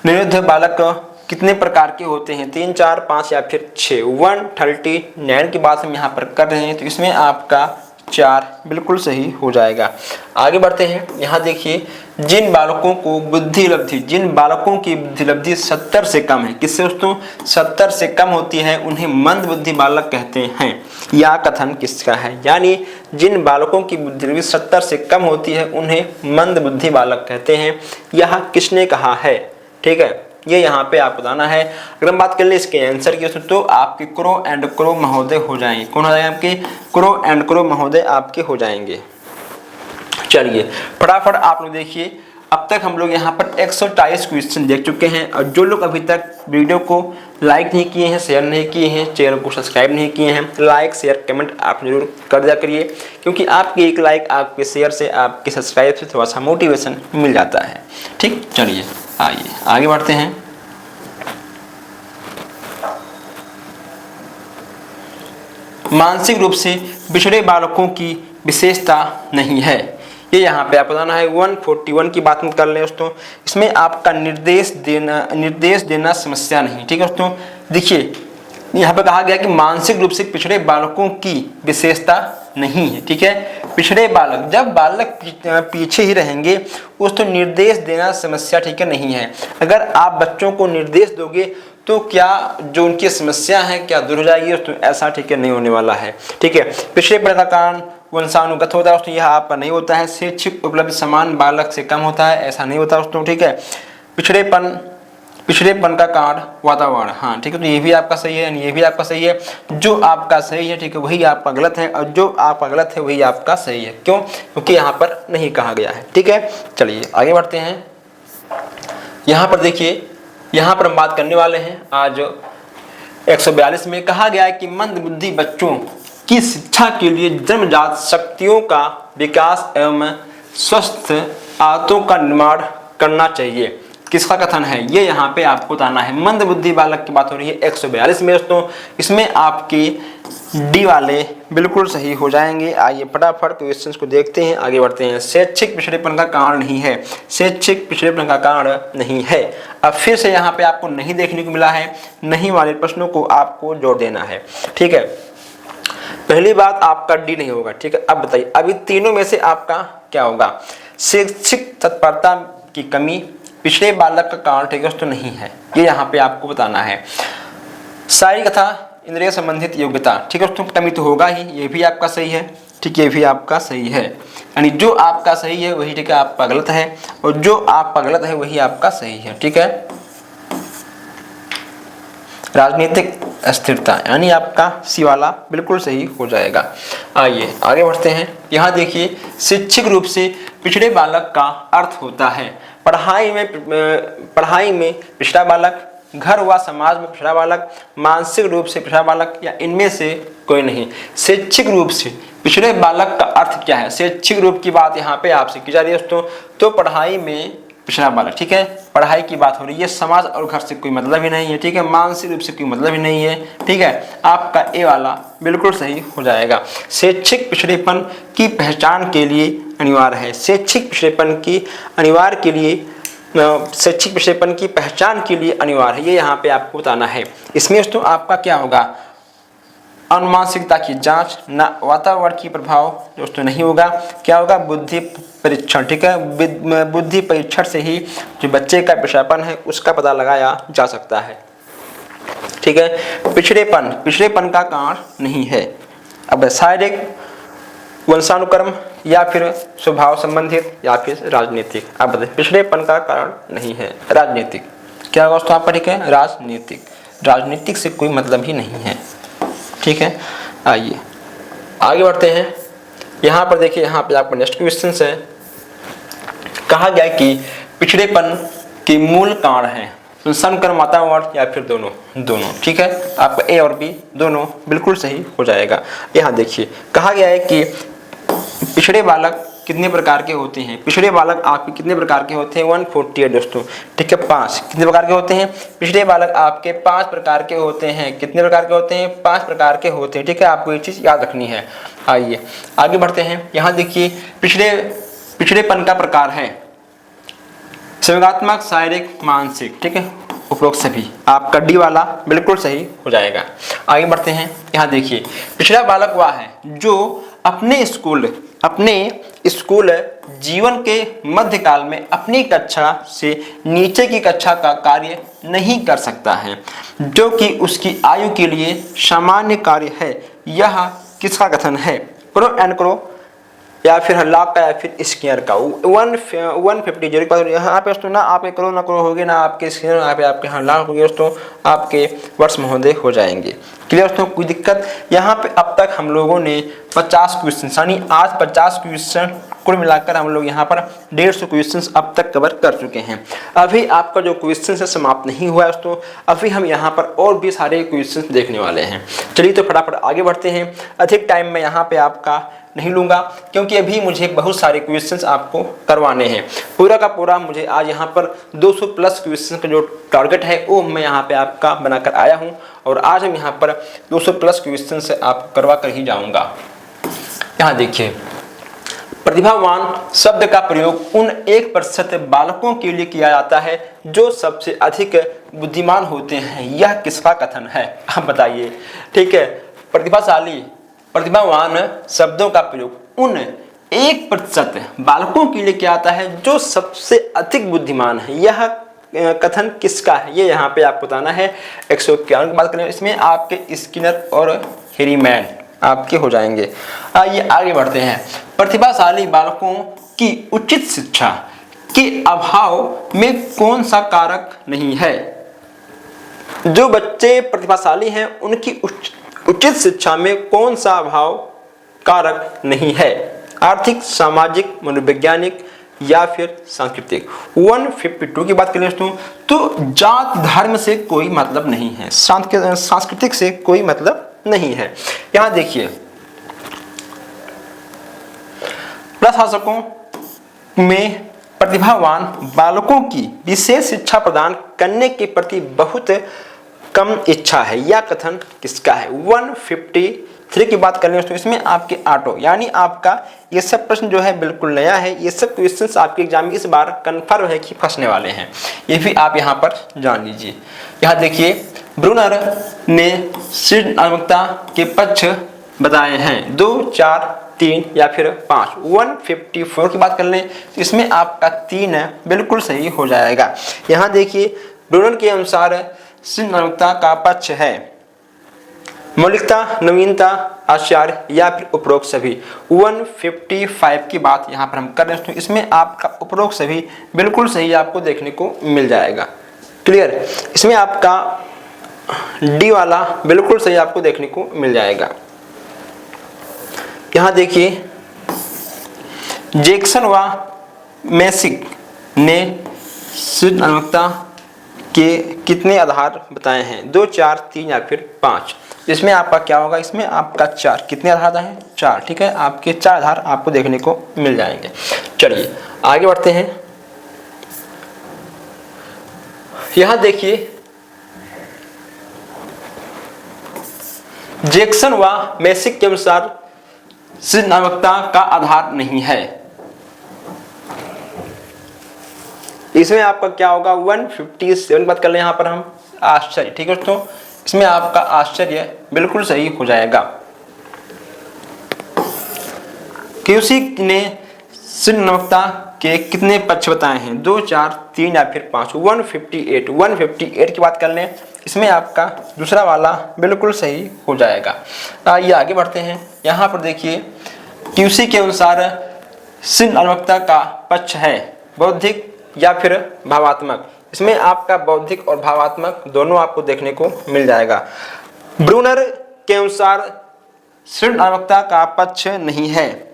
निरुद्ध बालक कितने प्रकार के होते हैं? 3, 4, 5 या फिर 6। 139 की बात हम यहाँ पर कर रहे हैं तो इसमें आपका 4 बिल्कुल सही हो जाएगा। आगे बढ़ते हैं। यहाँ देखिए जिन बालकों की बुद्धि लब्धि 70 से कम है, किससे दोस्तों? 70 से कम होती है, उन्हें मंद बुद्धि बालक कहते हैं। यह कथन किसका है? यानी जिन बालकों की बुद्धि लब्धि 70 से कम होती है उन्हें मंद बुद्धि बालक कहते हैं। यह किसने कहा है? ठीक है, ये यहाँ पे आप बताना है। अगर हम बात कर ले इसके आंसर की तो आपके क्रो एंड क्रो महोदय हो जाएंगे। कौन हो जाएंगे? आपके क्रो एंड क्रो महोदय आपके हो जाएंगे। चलिए फटाफट आप लोग देखिए, अब तक हम लोग यहाँ पर 128 क्वेश्चन देख चुके हैं, और जो लोग अभी तक वीडियो को लाइक नहीं किए हैं, शेयर नहीं किए हैं, चैनल को सब्सक्राइब नहीं किए हैं, लाइक शेयर कमेंट आप जरूर कर दिया करिए, क्योंकि आपकी एक लाइक आपके शेयर से आपके सब्सक्राइब से थोड़ा सा मोटिवेशन मिल जाता है। ठीक, चलिए आइए आगे बढ़ते हैं। मानसिक रूप से पिछड़े बालकों की विशेषता नहीं है, ये यहाँ पे आप बताना है। 141 की बात कर लें दोस्तों, इसमें आपका निर्देश देना समस्या नहीं। ठीक है दोस्तों, देखिए यहाँ पे कहा गया कि मानसिक रूप से पिछड़े बालकों की विशेषता नहीं है। ठीक है, पिछड़े बालक, जब बालक पीछे ही रहेंगे उस तो निर्देश देना समस्या ठीक है नहीं है। अगर आप बच्चों को निर्देश दोगे तो क्या जो उनकी समस्या है क्या दूर हो जाएगी? तो ऐसा ठीक है नहीं होने वाला है। ठीक है, पिछड़ेपन का कारण वंशानुगत होता है दोस्तों, यह आपका नहीं होता है। शैक्षिक उपलब्धि समान बालक से कम होता है, ऐसा नहीं होता दोस्तों। ठीक है, पिछड़ेपन का कारण वातावरण, हाँ ठीक है, तो ये भी आपका सही है, ये भी आपका सही है। जो आपका सही है ठीक है वही आपका गलत है, और जो आपका गलत है वही आपका सही है। क्यों? क्योंकि यहाँ पर नहीं कहा गया है। ठीक है, चलिए आगे बढ़ते हैं। यहाँ पर देखिए, यहाँ पर हम बात करने वाले हैं आज 142 में कहा गया है कि मंद बुद्धि बच्चों की शिक्षा के लिए जन्मजात शक्तियों का विकास एवं स्वस्थ आदतों का निर्माण करना चाहिए। किसका कथन है? ये यहाँ पे आपको बताना है। मंद बुद्धि बालक की बात हो रही है 142 में दोस्तों, इसमें आपके डी वाले बिल्कुल सही हो जाएंगे। आइए फटाफट क्वेश्चंस को देखते हैं, आगे बढ़ते हैं। शैक्षिक पिछड़ेपन का कारण नहीं है, शैक्षिक पिछड़ेपन का कारण नहीं है। अब फिर से यहाँ पे आपको नहीं देखने को मिला है, नहीं वाले प्रश्नों को आपको जोड़ देना है। ठीक है, पहली बात आपका डी नहीं होगा। ठीक है, अब बताइए अभी तीनों में से आपका क्या होगा? शैक्षिक तत्परता की कमी पिछड़े बालक का कारण ठीक है तो नहीं है, ये यहाँ पे आपको बताना है। शारीरिक तथा इंद्रिय संबंधित योग्यता, ठीक है दोस्तों, कमी तो होगा ही, ये भी आपका सही है। ठीक, ये भी आपका सही है, यानी जो आपका सही है वही ठीक है आपका गलत है, और जो आपका गलत है वही आपका सही है। ठीक है, राजनीतिक अस्थिरता, यानी आपका सी वाला बिल्कुल सही हो जाएगा। आइए आगे बढ़ते हैं। यहाँ देखिए शैक्षिक रूप से पिछड़े बालक का अर्थ होता है पढ़ाई में पिछड़ा बालक, घर व समाज में पिछड़ा बालक, मानसिक रूप से पिछड़ा बालक या इनमें से कोई नहीं। शैक्षिक रूप से पिछड़े बालक का अर्थ क्या है? शैक्षिक रूप की बात यहाँ पे आपसे की जा रही है दोस्तों। तो पढ़ाई में पिछड़ा बालक, ठीक है, पढ़ाई की बात हो रही है, समाज और घर से कोई मतलब ही नहीं है, ठीक है, मानसिक रूप से कोई मतलब ही नहीं है, ठीक है, आपका ए वाला बिल्कुल सही हो जाएगा। शैक्षिक पिछड़ेपन की पहचान के लिए अनिवार्य है। शैक्षिक पिछड़ेपन की अनिवार्य के लिए शैक्षिक पिछड़ेपन की पहचान के लिए अनिवार्य है, ये यहाँ पे आपको बताना है। इसमें दोस्तों आपका क्या होगा? अनुमानसिकता की जांच, ना वातावरण की प्रभाव दोस्तों नहीं होगा। क्या होगा? बुद्धि परीक्षण, ठीक है, बुद्धि परीक्षण से ही जो बच्चे का पिछड़ापन है उसका पता लगाया जा सकता है, ठीक है। पिछड़ेपन का कारण नहीं है। अब शारीरिक, वंशानुक्रम या फिर स्वभाव संबंधित या फिर राजनीतिक। अब बताइए, पिछड़ेपन का कारण नहीं है, राजनीतिक। क्या होगा दोस्तों आपका? ठीक है, राजनीतिक से कोई मतलब ही नहीं है, ठीक है। आइए आगे बढ़ते हैं। यहाँ पर देखिए, यहाँ पे आपका नेक्स्ट क्वेश्चन है। कहा गया कि पिछड़ेपन के मूल कारण है वंशानुक्रम, वातावरण या फिर दोनों, ठीक है। आपका ए और बी दोनों बिल्कुल सही हो जाएगा। यहाँ देखिए, कहा गया है कि पिछड़े बालक कितने प्रकार के होते हैं? पिछड़े बालक आपके कितने प्रकार के होते हैं? 148 दोस्तों, ठीक है। 5 कितने प्रकार के होते हैं? पिछड़े बालक आपके 5 प्रकार के होते हैं। कितने प्रकार के होते हैं? 5 प्रकार के होते हैं, ठीक है। आपको ये चीज याद रखनी है। आइए आगे बढ़ते हैं। यहाँ देखिए, पिछड़ेपन का प्रकार है संवेगात्मक, शारीरिक, मानसिक, ठीक है। उपरोक्त सभी, आपका डी वाला बिल्कुल सही हो जाएगा। आगे बढ़ते हैं। यहाँ देखिए, पिछड़ा बालक वह है जो अपने स्कूल जीवन के मध्यकाल में अपनी कक्षा से नीचे की कक्षा का कार्य नहीं कर सकता है, जो कि उसकी आयु के लिए सामान्य कार्य है। यह किसका कथन है? करो एन करो या फिर लॉग का या फिर स्क्वायर का। 150 के बाद यहाँ पे दोस्तों ना आपके करो ना करो होगे, ना आपके स्क्वायर, यहाँ पे आपके यहाँ लॉग हो गए दोस्तों, आपके वर्ष महोदय हो जाएंगे। क्लियर दोस्तों? कोई दिक्कत? यहाँ पे अब तक हम लोगों ने 50 क्वेश्चन, यानी आज 50 क्वेश्चन कुल मिलाकर हम लोग यहाँ पर 150 क्वेश्चन अब तक कवर कर चुके हैं। अभी आपका जो क्वेश्चन है समाप्त नहीं हुआ है दोस्तों, अभी हम यहाँ पर और भी सारे क्वेश्चन देखने वाले हैं। चलिए तो फटाफट आगे बढ़ते हैं। अधिक टाइम मैं यहाँ पे आपका नहीं लूंगा, क्योंकि अभी मुझे बहुत सारे क्वेश्चंस आपको करवाने हैं। पूरा का पूरा मुझे आज यहाँ पर 200 प्लस क्वेश्चन का जो टारगेट है वो मैं यहाँ पे आपका बनाकर आया हूँ, और आज हम यहाँ पर 200 प्लस क्वेश्चन से आप करवा कर ही जाऊँगा। यहाँ देखिए, प्रतिभावान शब्द का प्रयोग उन 1% बालकों के लिए किया जाता है जो सबसे अधिक बुद्धिमान होते हैं। यह किसका कथन है? आप बताइए, ठीक है। प्रतिभावान शब्दों का प्रयोग उन 1% बालकों के लिए किया जाता है जो सबसे अधिक बुद्धिमान है। यह कथन किसका है? ये यहाँ पे आपको बताना है। 151 की बात करें, इसमें आपके स्किनर और हेरीमैन आपके हो जाएंगे। आइए आगे बढ़ते हैं। प्रतिभाशाली बालकों की उचित शिक्षा के अभाव में कौन सा कारक नहीं है? जो बच्चे प्रतिभाशाली हैं उनकी उचित शिक्षा में कौन सा अभाव कारक नहीं है? आर्थिक, सामाजिक, मनोवैज्ञानिक या फिर सांस्कृतिक। 152 की बात करें दोस्तों, तो जात धर्म से कोई मतलब नहीं है, सांस्कृतिक से कोई मतलब नहीं है। यहां देखिए, प्रशासकों में प्रतिभावान बालकों की विशेष शिक्षा प्रदान करने के प्रति बहुत कम इच्छा है। यह कथन किसका है? 153 की बात करें तो इसमें आपके ऑटो, यानी आपका ये सब प्रश्न जो है बिल्कुल नया है। ये सब क्वेश्चंस आपके एग्जाम में इस बार कंफर्म है कि फंसने वाले हैं, ये भी आप यहाँ पर जान लीजिए। यहाँ देखिए, ब्रूनर ने सृजनात्मकता के पक्ष बताए हैं 2, 4, 3 या फिर 5। 154 की बात कर लें तो इसमें आपका 3 है, बिल्कुल सही हो जाएगा। यहाँ देखिए, ब्रूनर के अनुसार सृजनात्मकता का पक्ष है मौलिकता, नवीनता, आश्चर्य या फिर उपरोक्त सभी। 155 की बात यहाँ पर हम कर रहे हैं, तो इसमें आपका उपरोक्त सभी बिल्कुल सही आपको देखने को मिल जाएगा। क्लियर? इसमें आपका डी वाला बिल्कुल सही आपको देखने को मिल जाएगा। यहाँ देखिए, जैक्सन व मैसिक ने सृजनात्मकता के कितने आधार बताए हैं? 2, 4, 3 या फिर 5। इसमें आपका क्या होगा? इसमें आपका 4। कितने आधार हैं? 4। ठीक है, आपके 4 आधार आपको देखने को मिल जाएंगे। चलिए आगे बढ़ते हैं। यहां देखिए, जैक्सन व मैसिक के अनुसार सृजनात्मकता का आधार नहीं है। इसमें आपका क्या होगा? 157 बात कर ले यहां पर हम आश्चर्य। ठीक है दोस्तों, इसमें आपका आश्चर्य बिल्कुल सही हो जाएगा। क्यूसी ने सृजनात्मकता के कितने पक्ष बताए हैं? 2, 4, 3 या फिर 5। 158 की बात कर लें, इसमें आपका दूसरा वाला बिल्कुल सही हो जाएगा। आइए आगे बढ़ते हैं। यहाँ पर देखिए, क्यूसी के अनुसार सृजनात्मकता का पक्ष है बौद्धिक या फिर भावात्मक। इसमें आपका बौद्धिक और भावात्मक दोनों आपको देखने को मिल जाएगा। ब्रूनर के अनुसार सृजनात्मकता का पक्ष नहीं है।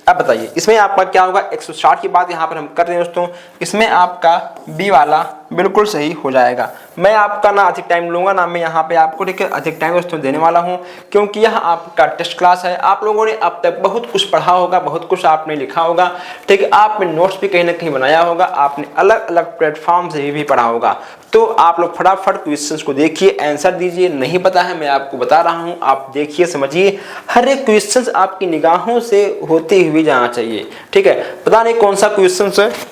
अब बताइए, इसमें आपका क्या होगा? 160 की बात यहाँ पर हम कर रहे हैं दोस्तों, इसमें आपका बी वाला बिल्कुल सही हो जाएगा। मैं आपका ना अधिक टाइम लूंगा ना मैं यहाँ पे आपको ठीक है अधिक टाइम दोस्तों देने वाला हूँ, क्योंकि यह आपका टेस्ट क्लास है। आप लोगों ने अब तक बहुत कुछ पढ़ा होगा, बहुत कुछ आपने लिखा होगा, ठीक है, आपने नोट्स भी कहीं ना कहीं बनाया होगा, आपने अलग अलग प्लेटफॉर्म से भी पढ़ा होगा। तो आप लोग फटाफट क्वेश्चंस को देखिए, आंसर दीजिए। नहीं पता है मैं आपको बता रहा हूँ, आप देखिए समझिए। हर एक क्वेश्चंस आपकी निगाहों से होते हुए जाना चाहिए। ठीक है, पता नहीं कौन सा क्वेश्चन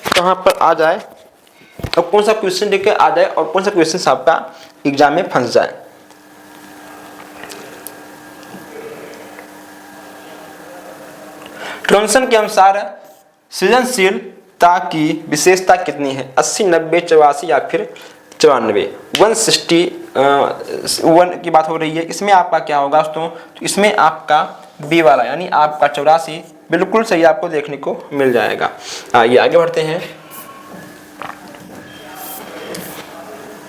कहाँ पर आ जाए और कौन सा क्वेश्चन लेके आ जाए और कौन सा क्वेश्चन आपका एग्जाम में फंस जाए। टॉमसन के अनुसार सृजनशीलता की विशेषता कितनी है? 80, 90, 84 या फिर 94। 161 की बात हो रही है। इसमें आपका क्या होगा दोस्तों? तो इसमें आपका बी वाला यानी आपका 84 बिल्कुल सही आपको देखने को मिल जाएगा। आइए आगे बढ़ते हैं।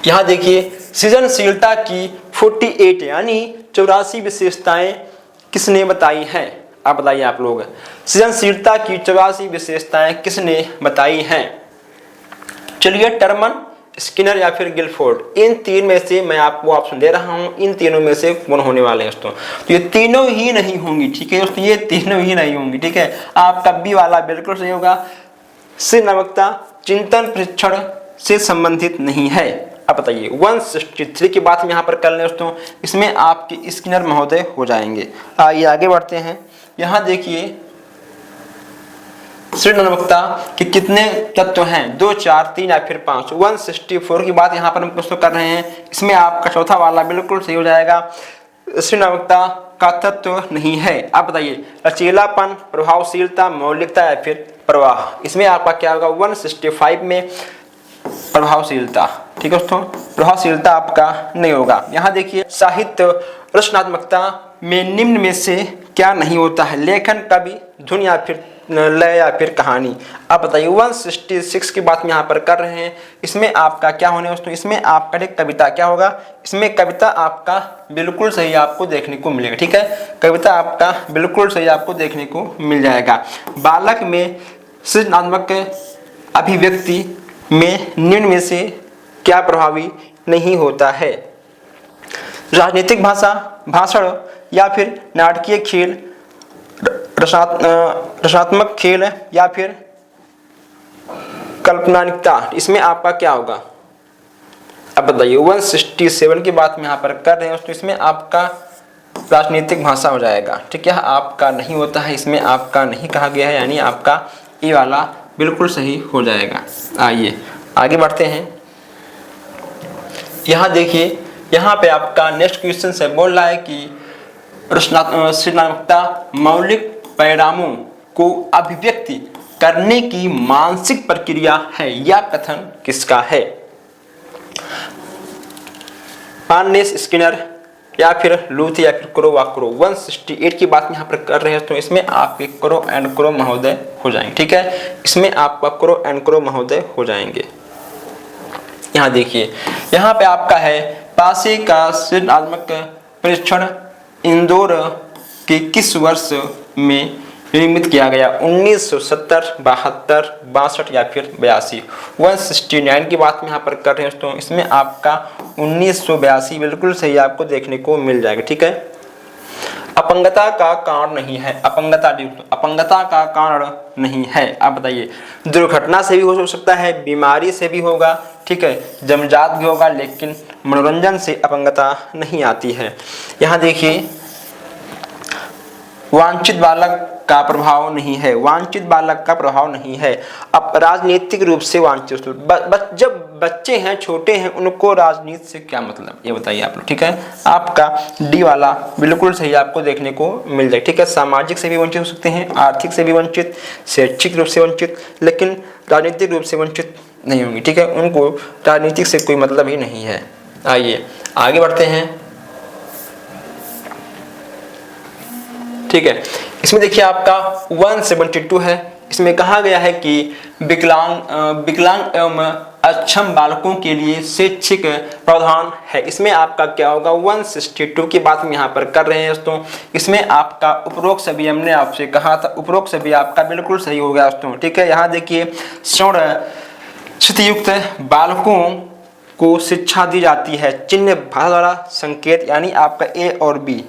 यहाँ देखिए, सृजनशीलता की 48 यानी 84 विशेषताएं किसने बताई हैं? आप बताइए आप लोग, सृजनशीलता की 84 विशेषताएं किसने बताई हैं? चलिए, टर्मन, स्किनर या फिर गिलफोर्ड। इन तीन में से मैं आपको ऑप्शन दे रहा हूं, इन तीनों में से कौन होने वाले हैं दोस्तों? तो ये तीनों ही नहीं होंगी। ठीक है दोस्तों, ये तीनों ही नहीं होंगी। ठीक है, आपका बी वाला बिल्कुल सही होगा। सृजनात्मकता चिंतन परीक्षण से संबंधित नहीं है। अब बताइए, 163 की बात हम यहाँ पर कर लें दोस्तों, इसमें आपके स्किनर महोदय हो जाएंगे। आइए आगे बढ़ते हैं। यहाँ देखिए, सृजनात्मकता के कितने तत्व हैं? 2, 4, 3 या फिर 5। 164 की बात यहाँ पर हम दोस्तों कर रहे हैं, इसमें आपका चौथा वाला बिल्कुल सही हो जाएगा। सृजनात्मकता का तत्व नहीं है। आप बताइए, लचीलापन, प्रभावशीलता, मौलिकता या फिर प्रवाह। इसमें आपका क्या होगा? 165 में प्रभावशीलता। ठीक है दोस्तों, प्रभावशीलता आपका नहीं होगा। यहाँ देखिए, साहित्य रचनात्मकता में निम्न में से क्या नहीं होता है? लेखन, कवि, धुन या फिर लय या फिर कहानी। आप बताइए, 166 की बात यहाँ पर कर रहे हैं, इसमें आपका क्या होने दोस्तों? इसमें आपका एक कविता क्या होगा? इसमें कविता आपका बिल्कुल सही आपको देखने को मिलेगा। ठीक है, कविता आपका बिल्कुल सही आपको देखने को मिल जाएगा। बालक में सृजनात्मक अभिव्यक्ति में निम्न में से क्या प्रभावी नहीं होता है? राजनीतिक भाषा, भाषण या फिर नाटकीय खेल, रचनात्मक खेल या फिर कल्पनात्मकता। इसमें आपका क्या होगा? अब बताइए, 167 की बात में यहाँ पर कर रहे हैं दोस्तों, इसमें आपका राजनीतिक भाषा हो जाएगा। ठीक है, आपका नहीं होता है, इसमें आपका नहीं कहा गया है, यानी आपका ये वाला बिल्कुल सही हो जाएगा। आइए आगे बढ़ते हैं। यहाँ देखिए, यहाँ पे आपका नेक्स्ट क्वेश्चन से बोल रहा है कि सृजनात्मकता मौलिक परिणामों को अभिव्यक्ति करने की मानसिक प्रक्रिया है। यह कथन किसका है? पार्नेस, स्किनर या फिर लूथ या फिर क्रो व क्रो। 168 की बात यहाँ पर कर रहे हैं तो इसमें आपके क्रो एंड क्रो महोदय हो जाएंगे। ठीक है, इसमें आपका क्रो एंड क्रो महोदय हो जाएंगे। यहाँ देखिए, यहाँ पे आपका है पासे का सृजनात्मक परीक्षण इंदौर के किस वर्ष में निर्मित किया गया? 1970, 72, 62 या फिर 82? 169 की बात में यहाँ पर कर रहे हैं दोस्तों, इसमें आपका 1982 बिल्कुल सही आपको देखने को मिल जाएगा। ठीक है। अपंगता का कारण नहीं है, अपंगता का कारण नहीं है, आप बताइए। दुर्घटना से भी हो सकता है, बीमारी से भी होगा, ठीक है, जन्मजात भी होगा, लेकिन मनोरंजन से अपंगता नहीं आती है। यहाँ देखिए, वांछित बालक का प्रभाव नहीं है, वांछित बालक का प्रभाव नहीं है। अब राजनीतिक रूप से वांछित, जब बच्चे हैं, छोटे हैं, उनको राजनीति से क्या मतलब, ये बताइए आप लोग। ठीक है, आपका डी वाला बिल्कुल सही आपको देखने को मिल जाए। ठीक है, सामाजिक से भी वंचित हो सकते हैं, आर्थिक से भी वंचित, शैक्षिक रूप से वंचित, लेकिन राजनीतिक रूप से वंचित नहीं होंगे। ठीक है, उनको राजनीतिक से कोई मतलब ही नहीं है। आइए आगे बढ़ते हैं। ठीक है, इसमें देखिए आपका 172 है। इसमें कहा गया है कि विकलांग एवं अक्षम बालकों के लिए शैक्षिक प्रावधान है। इसमें आपका क्या होगा? 162 की बात हम यहाँ पर कर रहे हैं दोस्तों। इसमें आपका उपरोक्त सभी हमने आपसे कहा था, उपरोक्त सभी आपका बिल्कुल सही हो गया दोस्तों। ठीक है, यहाँ देखिए, श्रवण क्षतियुक्त बालकों को शिक्षा दी जाती है चिन्ह भाषा द्वारा संकेत, यानी आपका ए और बी।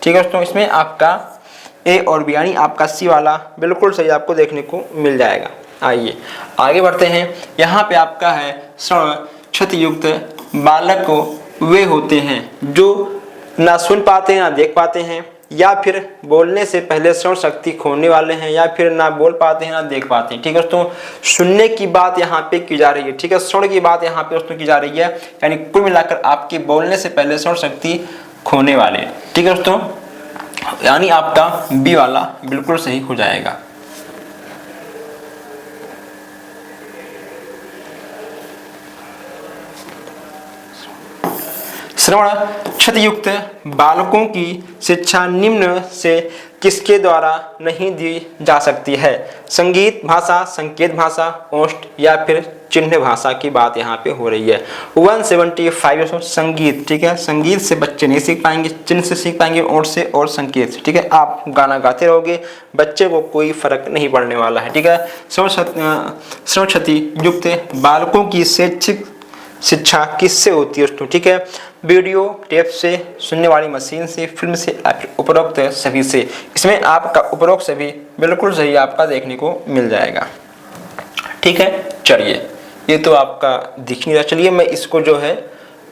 ठीक है दोस्तों, इसमें आपका ए और बी यानी आपका सी वाला बिल्कुल सही आपको देखने को मिल जाएगा। आइए आगे बढ़ते हैं। यहाँ पे आपका है श्रवण क्षतियुक्त बालक को वे होते हैं जो ना सुन पाते हैं, ना देख पाते हैं, या फिर बोलने से पहले श्रवण शक्ति खोने वाले हैं, या फिर ना बोल पाते हैं, ना देख पाते हैं। ठीक है दोस्तों, सुनने की बात यहाँ पे की जा रही है। ठीक है, श्रवण की बात यहाँ पे दोस्तों की जा रही है, यानी कुल मिलाकर आपके बोलने से पहले श्रवण शक्ति खोने वाले। ठीक है दोस्तों, यानी आपका बी वाला बिल्कुल सही हो जाएगा। श्रवण क्षतियुक्त बालकों की शिक्षा निम्न से किसके द्वारा नहीं दी जा सकती है? संगीत भाषा, संकेत भाषा, ओष्ठ या फिर चिन्ह भाषा की बात यहाँ पे हो रही है। 175 संगीत। ठीक है, संगीत से बच्चे नहीं सीख पाएंगे, चिन्ह से सीख पाएंगे, ओष्ठ से और संकेत से। ठीक है, आप गाना गाते रहोगे, बच्चे को कोई फर्क नहीं पड़ने वाला है। ठीक है, श्रवण क्षति युक्त बालकों की शैक्षिक शिक्षा किससे होती है दोस्तों? ठीक है, वीडियो टेप से, सुनने वाली मशीन से, फिल्म से, उपरोक्त सभी से। इसमें आपका उपरोक्त सभी बिल्कुल सही आपका देखने को मिल जाएगा। ठीक है, चलिए, ये तो आपका दिख नहीं रहा। चलिए मैं इसको जो है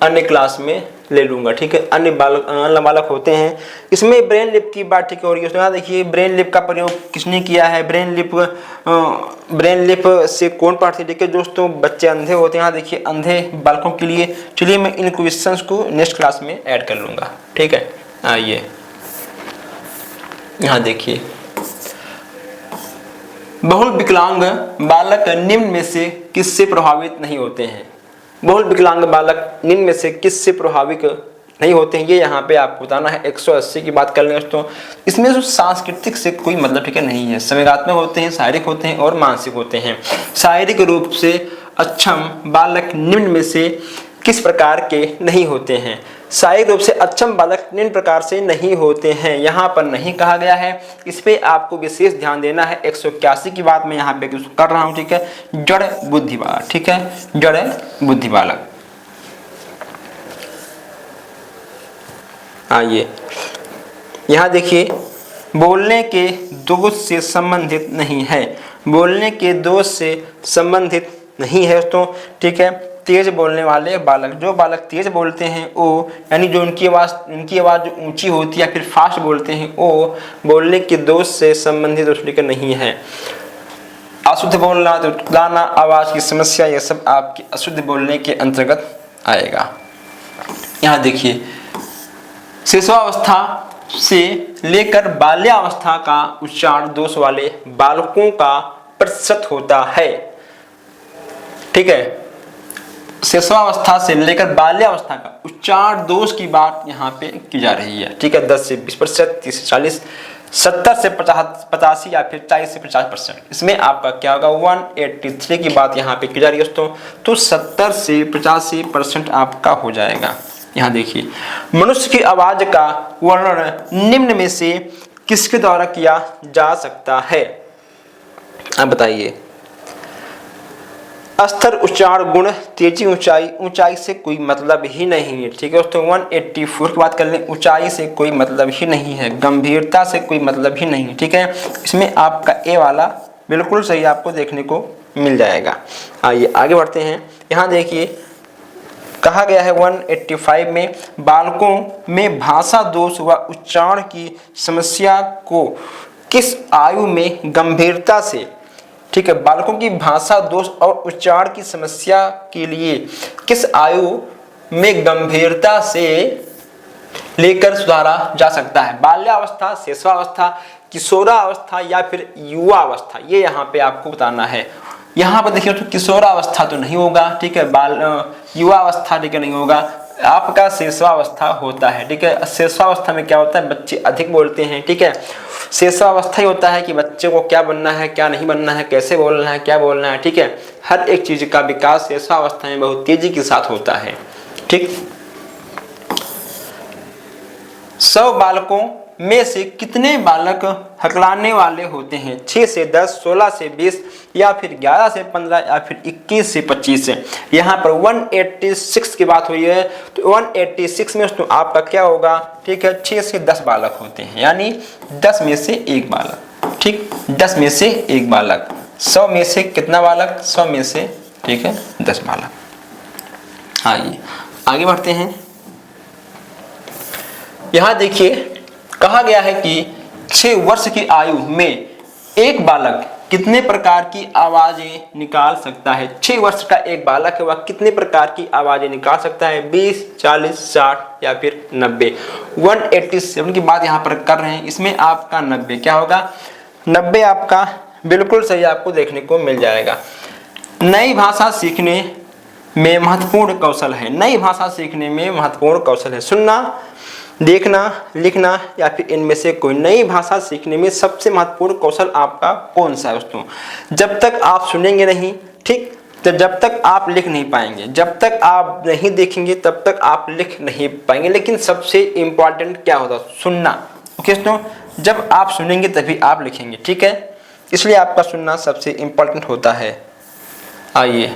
अन्य क्लास में ले लूँगा। ठीक है, अन्य बालक होते हैं। इसमें ब्रेन लिप की बात ठीक हो रही है। यहाँ देखिए, ब्रेन लिप का प्रयोग किसने किया है? ब्रेन लिप से कौन पढ़ते? ठीक है दोस्तों, बच्चे अंधे होते हैं। यहाँ देखिए, अंधे बालकों के लिए। चलिए मैं इन क्वेश्चंस को नेक्स्ट क्लास में ऐड कर लूँगा। ठीक है, आइए यहाँ देखिए, बहुल विकलांग बालक निम्न में से किससे प्रभावित नहीं होते हैं? बहुल विकलांग बालक निम्न में से किससे प्रभावित नहीं होते हैं, ये यहाँ पे आपको बताना है। 180 की बात कर लें दोस्तों, इसमें जो सांस्कृतिक से कोई मतलब ठीक है नहीं है। संवेगात्मक होते हैं, शारीरिक होते हैं और मानसिक होते हैं। शारीरिक रूप से अक्षम बालक निम्न में से किस प्रकार के नहीं होते हैं? शारीरिक रूप से अक्षम बालक निम्न प्रकार से नहीं होते हैं, यहाँ पर नहीं कहा गया है। इस पे आपको विशेष ध्यान देना है। 181 की बात मैं यहाँ पे कर रहा हूँ। ठीक है, जड़ बुद्धि बालक। ठीक है, जड़ बुद्धि बालक। आइए यहाँ देखिए, बोलने के दोष से संबंधित नहीं है, बोलने के दोष से संबंधित नहीं है दोस्तों। ठीक है, तेज बोलने वाले बालक, जो बालक तेज बोलते हैं वो, यानी जो उनकी आवाज़ जो ऊंची होती है या फिर फास्ट बोलते हैं, वो बोलने के दोष से संबंधित दोस्तों नहीं है। अशुद्ध बोलना, तो गाना, आवाज़ की समस्या, ये सब आपके अशुद्ध बोलने के अंतर्गत आएगा। यहाँ देखिए, शिशुअवस्था से लेकर बाल्यावस्था का उच्चारण दोष वाले बालकों का प्रतिशत होता है। ठीक है, शिशुअवस्था से लेकर बाल्यावस्था का उच्चारण दोष की बात यहाँ पे की जा रही है। ठीक है, 10 से 20%, 30 से 40, 70 से 85 या फिर 40 से 50%। इसमें आपका क्या होगा? 183 की बात यहाँ पे की जा रही है दोस्तों, तो 70 से 85% आपका हो जाएगा। यहाँ देखिए, मनुष्य की आवाज का वर्णन निम्न में से किसके द्वारा किया जा सकता है? अब बताइए। स्तर, उच्चारण, गुण, तेजी, ऊंचाई। ऊंचाई से कोई मतलब ही नहीं है, ठीक है दोस्तों। 184 की बात कर लें, ऊंचाई से कोई मतलब ही नहीं है, गंभीरता से कोई मतलब ही नहीं है, ठीक है। इसमें आपका ए वाला बिल्कुल सही आपको देखने को मिल जाएगा। आइए आगे बढ़ते हैं। यहाँ देखिए कहा गया है 185 में, बालकों में भाषा दोष व उच्चारण की समस्या को किस आयु में गंभीरता से, ठीक है, बालकों की भाषा दोष और उच्चारण की समस्या के लिए किस आयु में गंभीरता से लेकर सुधारा जा सकता है? बाल्यावस्था, शिशुआवस्था, किशोरावस्था या फिर युवावस्था, ये यहाँ पे आपको बताना है। यहाँ पर देखिए तो किशोरावस्था तो नहीं होगा, ठीक है, युवावस्था ठीक है नहीं होगा, आपका शिशुआवस्था होता है, ठीक है। शिशुआवस्था में क्या होता है, बच्चे अधिक बोलते हैं, ठीक है। शिशुआवस्था ही होता है कि बच्चे को क्या बनना है, क्या नहीं बनना है, कैसे बोलना है, क्या बोलना है, ठीक है। हर एक चीज का विकास शिशुआवस्था में बहुत तेजी के साथ होता है, ठीक। 100 बालकों में से कितने बालक हकलाने वाले होते हैं? 6 से 10, 16 से 20 या फिर 11 से 15 या फिर 21 से 25 है। यहाँ पर 186 की बात हुई है, तो 186 में तो आपका क्या होगा, ठीक है, 6 से 10 बालक होते हैं, यानी 10 में से 1 बालक, ठीक, 10 में से 1 बालक। 100 में से कितना बालक? 100 में से, ठीक है, 10 बालक। आइए आगे बढ़ते हैं। यहाँ देखिए कहा गया है कि 6 वर्ष की आयु में एक बालक कितने प्रकार की आवाजें निकाल सकता है? 6 वर्ष का एक बालक है, वह कितने प्रकार की आवाजें निकाल सकता है? 20, 40, 60 या फिर 90। 187 की बात यहाँ पर कर रहे हैं, इसमें आपका 90 क्या होगा? 90 आपका बिल्कुल सही आपको देखने को मिल जाएगा। नई भाषा सीखने में महत्वपूर्ण कौशल है। नई भाषा सीखने में महत्वपूर्ण कौशल है सुनना, देखना, लिखना या फिर इनमें से कोई। नई भाषा सीखने में सबसे महत्वपूर्ण कौशल आपका कौन सा है दोस्तों? जब तक आप सुनेंगे नहीं, ठीक, तो जब तक आप लिख नहीं पाएंगे, जब तक आप नहीं देखेंगे तब तक आप लिख नहीं पाएंगे। लेकिन सबसे इंपॉर्टेंट क्या होता है? सुनना, ओके दोस्तों। जब आप सुनेंगे तभी आप लिखेंगे, ठीक है, इसलिए आपका सुनना सबसे इंपॉर्टेंट होता है। आइए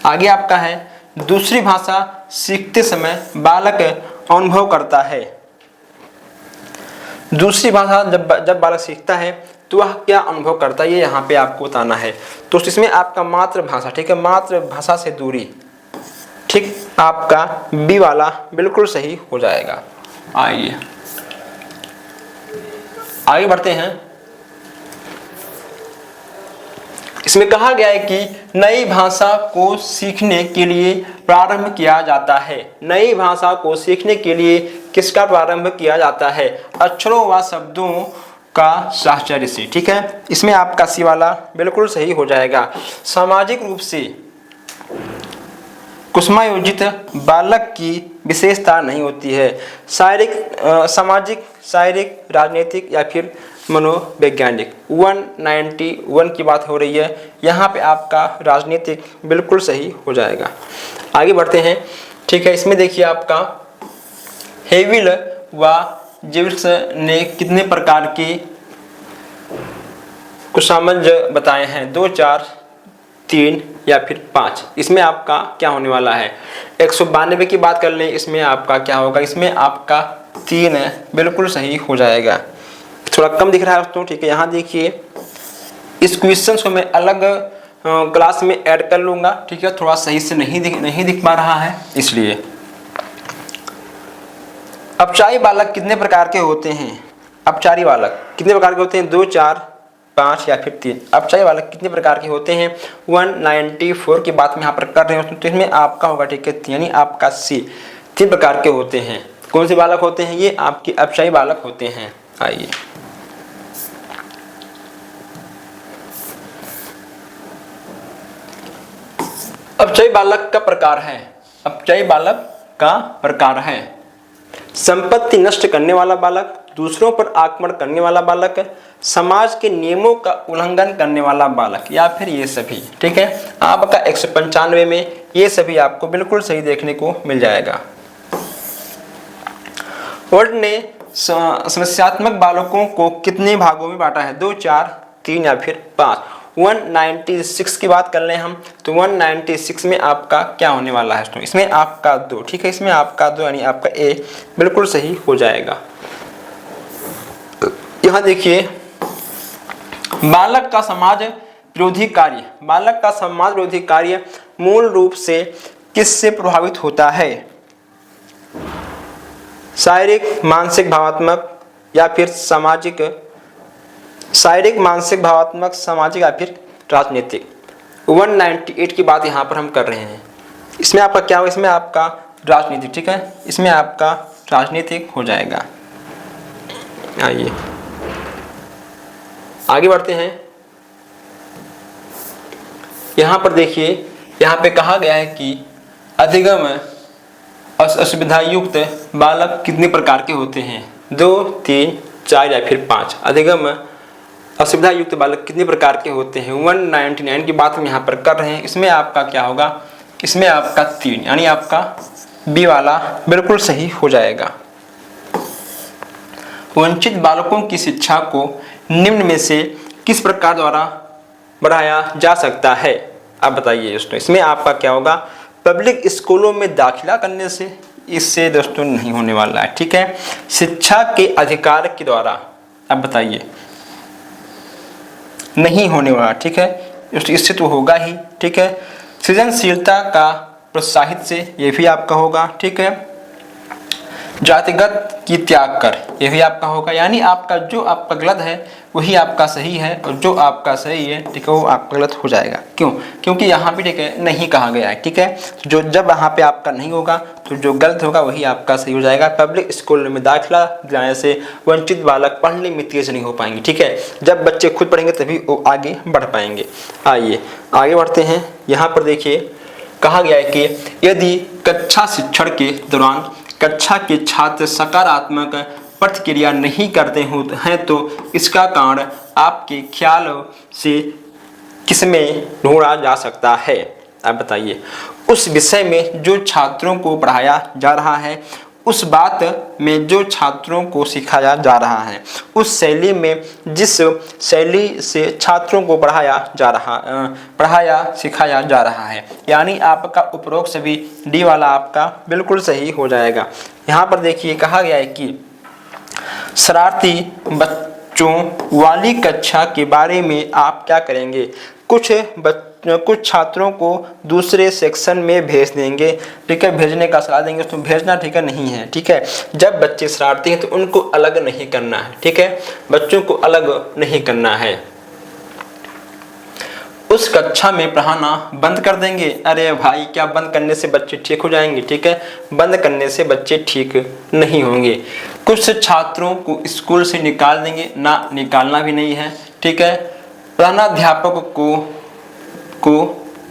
आगे आपका है, दूसरी भाषा सीखते समय बालक अनुभव करता है। दूसरी भाषा जब बालक सीखता है तो वह क्या अनुभव करता है, ये यहाँ पे आपको बताना है। तो इसमें आपका मातृभाषा, ठीक है, मातृभाषा से दूरी, ठीक, आपका बी वाला बिल्कुल सही हो जाएगा। आइए आगे बढ़ते हैं। इसमें कहा गया है कि नई भाषा को सीखने के लिए प्रारंभ किया जाता है। नई भाषा को सीखने के लिए किसका प्रारंभ किया जाता है? अक्षरों व शब्दों का साहचर्य से, ठीक है। इसमें आपका सी वाला बिल्कुल सही हो जाएगा। सामाजिक रूप से कुसुमायोजित बालक की विशेषता नहीं होती है। शारीरिक, सामाजिक, शारीरिक, राजनीतिक या फिर मनोवैज्ञानिक। 191 की बात हो रही है, यहाँ पे आपका राजनीतिक बिल्कुल सही हो जाएगा। आगे बढ़ते हैं, ठीक है। इसमें देखिए आपका हेविल व जिव्स ने कितने प्रकार के कुशामज बताए हैं? 2, 4, 3 या फिर 5। इसमें आपका क्या होने वाला है? 192 की बात कर लें, इसमें आपका क्या होगा? इसमें आपका 3 बिल्कुल सही हो जाएगा। थोड़ा कम दिख रहा है दोस्तों, ठीक है। यहाँ देखिए इस क्वेश्चन को मैं अलग क्लास में ऐड कर लूंगा, ठीक है, थोड़ा सही से नहीं दिख पा रहा है इसलिए। अपचारी बालक कितने प्रकार के होते हैं? अपचारी बालक कितने प्रकार के होते हैं? 2, 4, 5 या फिर 3। अपचारी बालक कितने प्रकार के होते हैं? 194 की बात में यहाँ पर कर रहे हो, तो इसमें आपका होगा, ठीक है, यानी आपका सी। 3 प्रकार के होते हैं। कौन से बालक होते हैं? ये आपके अपचारी बालक होते हैं। आइए अपचारी बालक का प्रकार है। अपचारी बालक का प्रकार है संपत्ति नष्ट करने वाला बालक, दूसरों पर आक्रमण करने वाला बालक, समाज के नियमों का उल्लंघन करने वाला बालक, या फिर ये सभी, ठीक है। आपका 195 में ये सभी आपको बिल्कुल सही देखने को मिल जाएगा। वर्ड ने समस्यात्मक बालकों को कितने भागों में बांटा है? 2, 4, 3 या फिर 5। 196 की बात कर लें हम तो 196 में आपका क्या होने वाला है दोस्तों? इसमें आपका 2, ठीक है, इसमें आपका 2 यानी आपका ए बिल्कुल सही हो जाएगा। यहाँ देखिए, बालक का समाज विरोधी कार्य, बालक का समाज विरोधी कार्य मूल रूप से किससे प्रभावित होता है? शारीरिक, मानसिक, भावात्मक या फिर सामाजिक? शारीरिक, मानसिक, भावात्मक, सामाजिक या फिर राजनीतिक? 198 की बात यहाँ पर हम कर रहे हैं। इसमें आपका क्या होगा? इसमें आपका राजनीतिक, ठीक है, इसमें आपका राजनीतिक हो जाएगा। आइए आगे बढ़ते हैं। यहाँ पर देखिए, यहाँ पे कहा गया है कि अधिगम असुविधा युक्त बालक कितने प्रकार के होते हैं? 2, 3, 4 या फिर 5। अधिगम असुविधा युक्त बालक कितने प्रकार के होते हैं? 199 की बात हम यहाँ पर कर रहे हैं। इसमें आपका क्या होगा? इसमें आपका 3 यानी आपका बी वाला बिल्कुल सही हो जाएगा। वंचित बालकों की शिक्षा को निम्न में से किस प्रकार द्वारा बढ़ाया जा सकता है? आप बताइए दोस्तों। इसमें आपका क्या होगा? पब्लिक स्कूलों में दाखिला करने से, इससे दोस्तों नहीं होने वाला है, ठीक है। शिक्षा के अधिकार के द्वारा, आप बताइए, नहीं होने वाला, ठीक है, इससे तो होगा ही, ठीक है। सृजनशीलता का प्रोत्साहित से, ये भी आपका होगा, ठीक है। जातिगत की त्याग कर, ये भी आपका होगा, यानी आपका जो आपका गलत है वही आपका सही है और जो आपका सही है, ठीक है, वो आपका गलत हो जाएगा। क्यों? क्योंकि यहाँ पे, ठीक है, नहीं कहा गया है, ठीक है। जो जब यहाँ पे आपका नहीं होगा तो जो गलत होगा वही आपका सही हो जाएगा। पब्लिक स्कूल में दाखिला दिलाने से वंचित बालक पढ़ने में तेज नहीं हो पाएंगे, ठीक है। जब बच्चे खुद पढ़ेंगे तभी वो आगे बढ़ पाएंगे। आइए आगे बढ़ते हैं। यहाँ पर देखिए, कहा गया है कि यदि कक्षा शिक्षण के दौरान कक्षा के छात्र सकारात्मक प्रतिक्रिया नहीं करते हैं तो इसका कारण आपके ख्याल से किसमें ढूंढा जा सकता है? आप बताइए। उस विषय में जो छात्रों को पढ़ाया जा रहा है, उस बात में जो छात्रों को सिखाया जा रहा है, उस शैली में जिस शैली से छात्रों को पढ़ाया सिखाया जा रहा है, यानी आपका उपरोक्त सभी डी वाला आपका बिल्कुल सही हो जाएगा। यहाँ पर देखिए, कहा गया है कि शरारती बच्चों वाली कक्षा के बारे में आप क्या करेंगे? कुछ छात्रों को दूसरे सेक्शन में भेज देंगे, ठीक है, भेजने का सलाह देंगे। तो भेजना, ठीक है, नहीं है, ठीक है। जब बच्चे शरारती हैं तो उनको अलग नहीं करना है, ठीक है, बच्चों को अलग नहीं करना है। उस कक्षा में पढ़ाना बंद कर देंगे। अरे भाई, क्या बंद करने से बच्चे ठीक हो जाएंगे? ठीक है, बंद करने से बच्चे ठीक नहीं होंगे। कुछ छात्रों को स्कूल से निकाल देंगे, ना, निकालना भी नहीं है, ठीक है। प्रधानाध्यापक को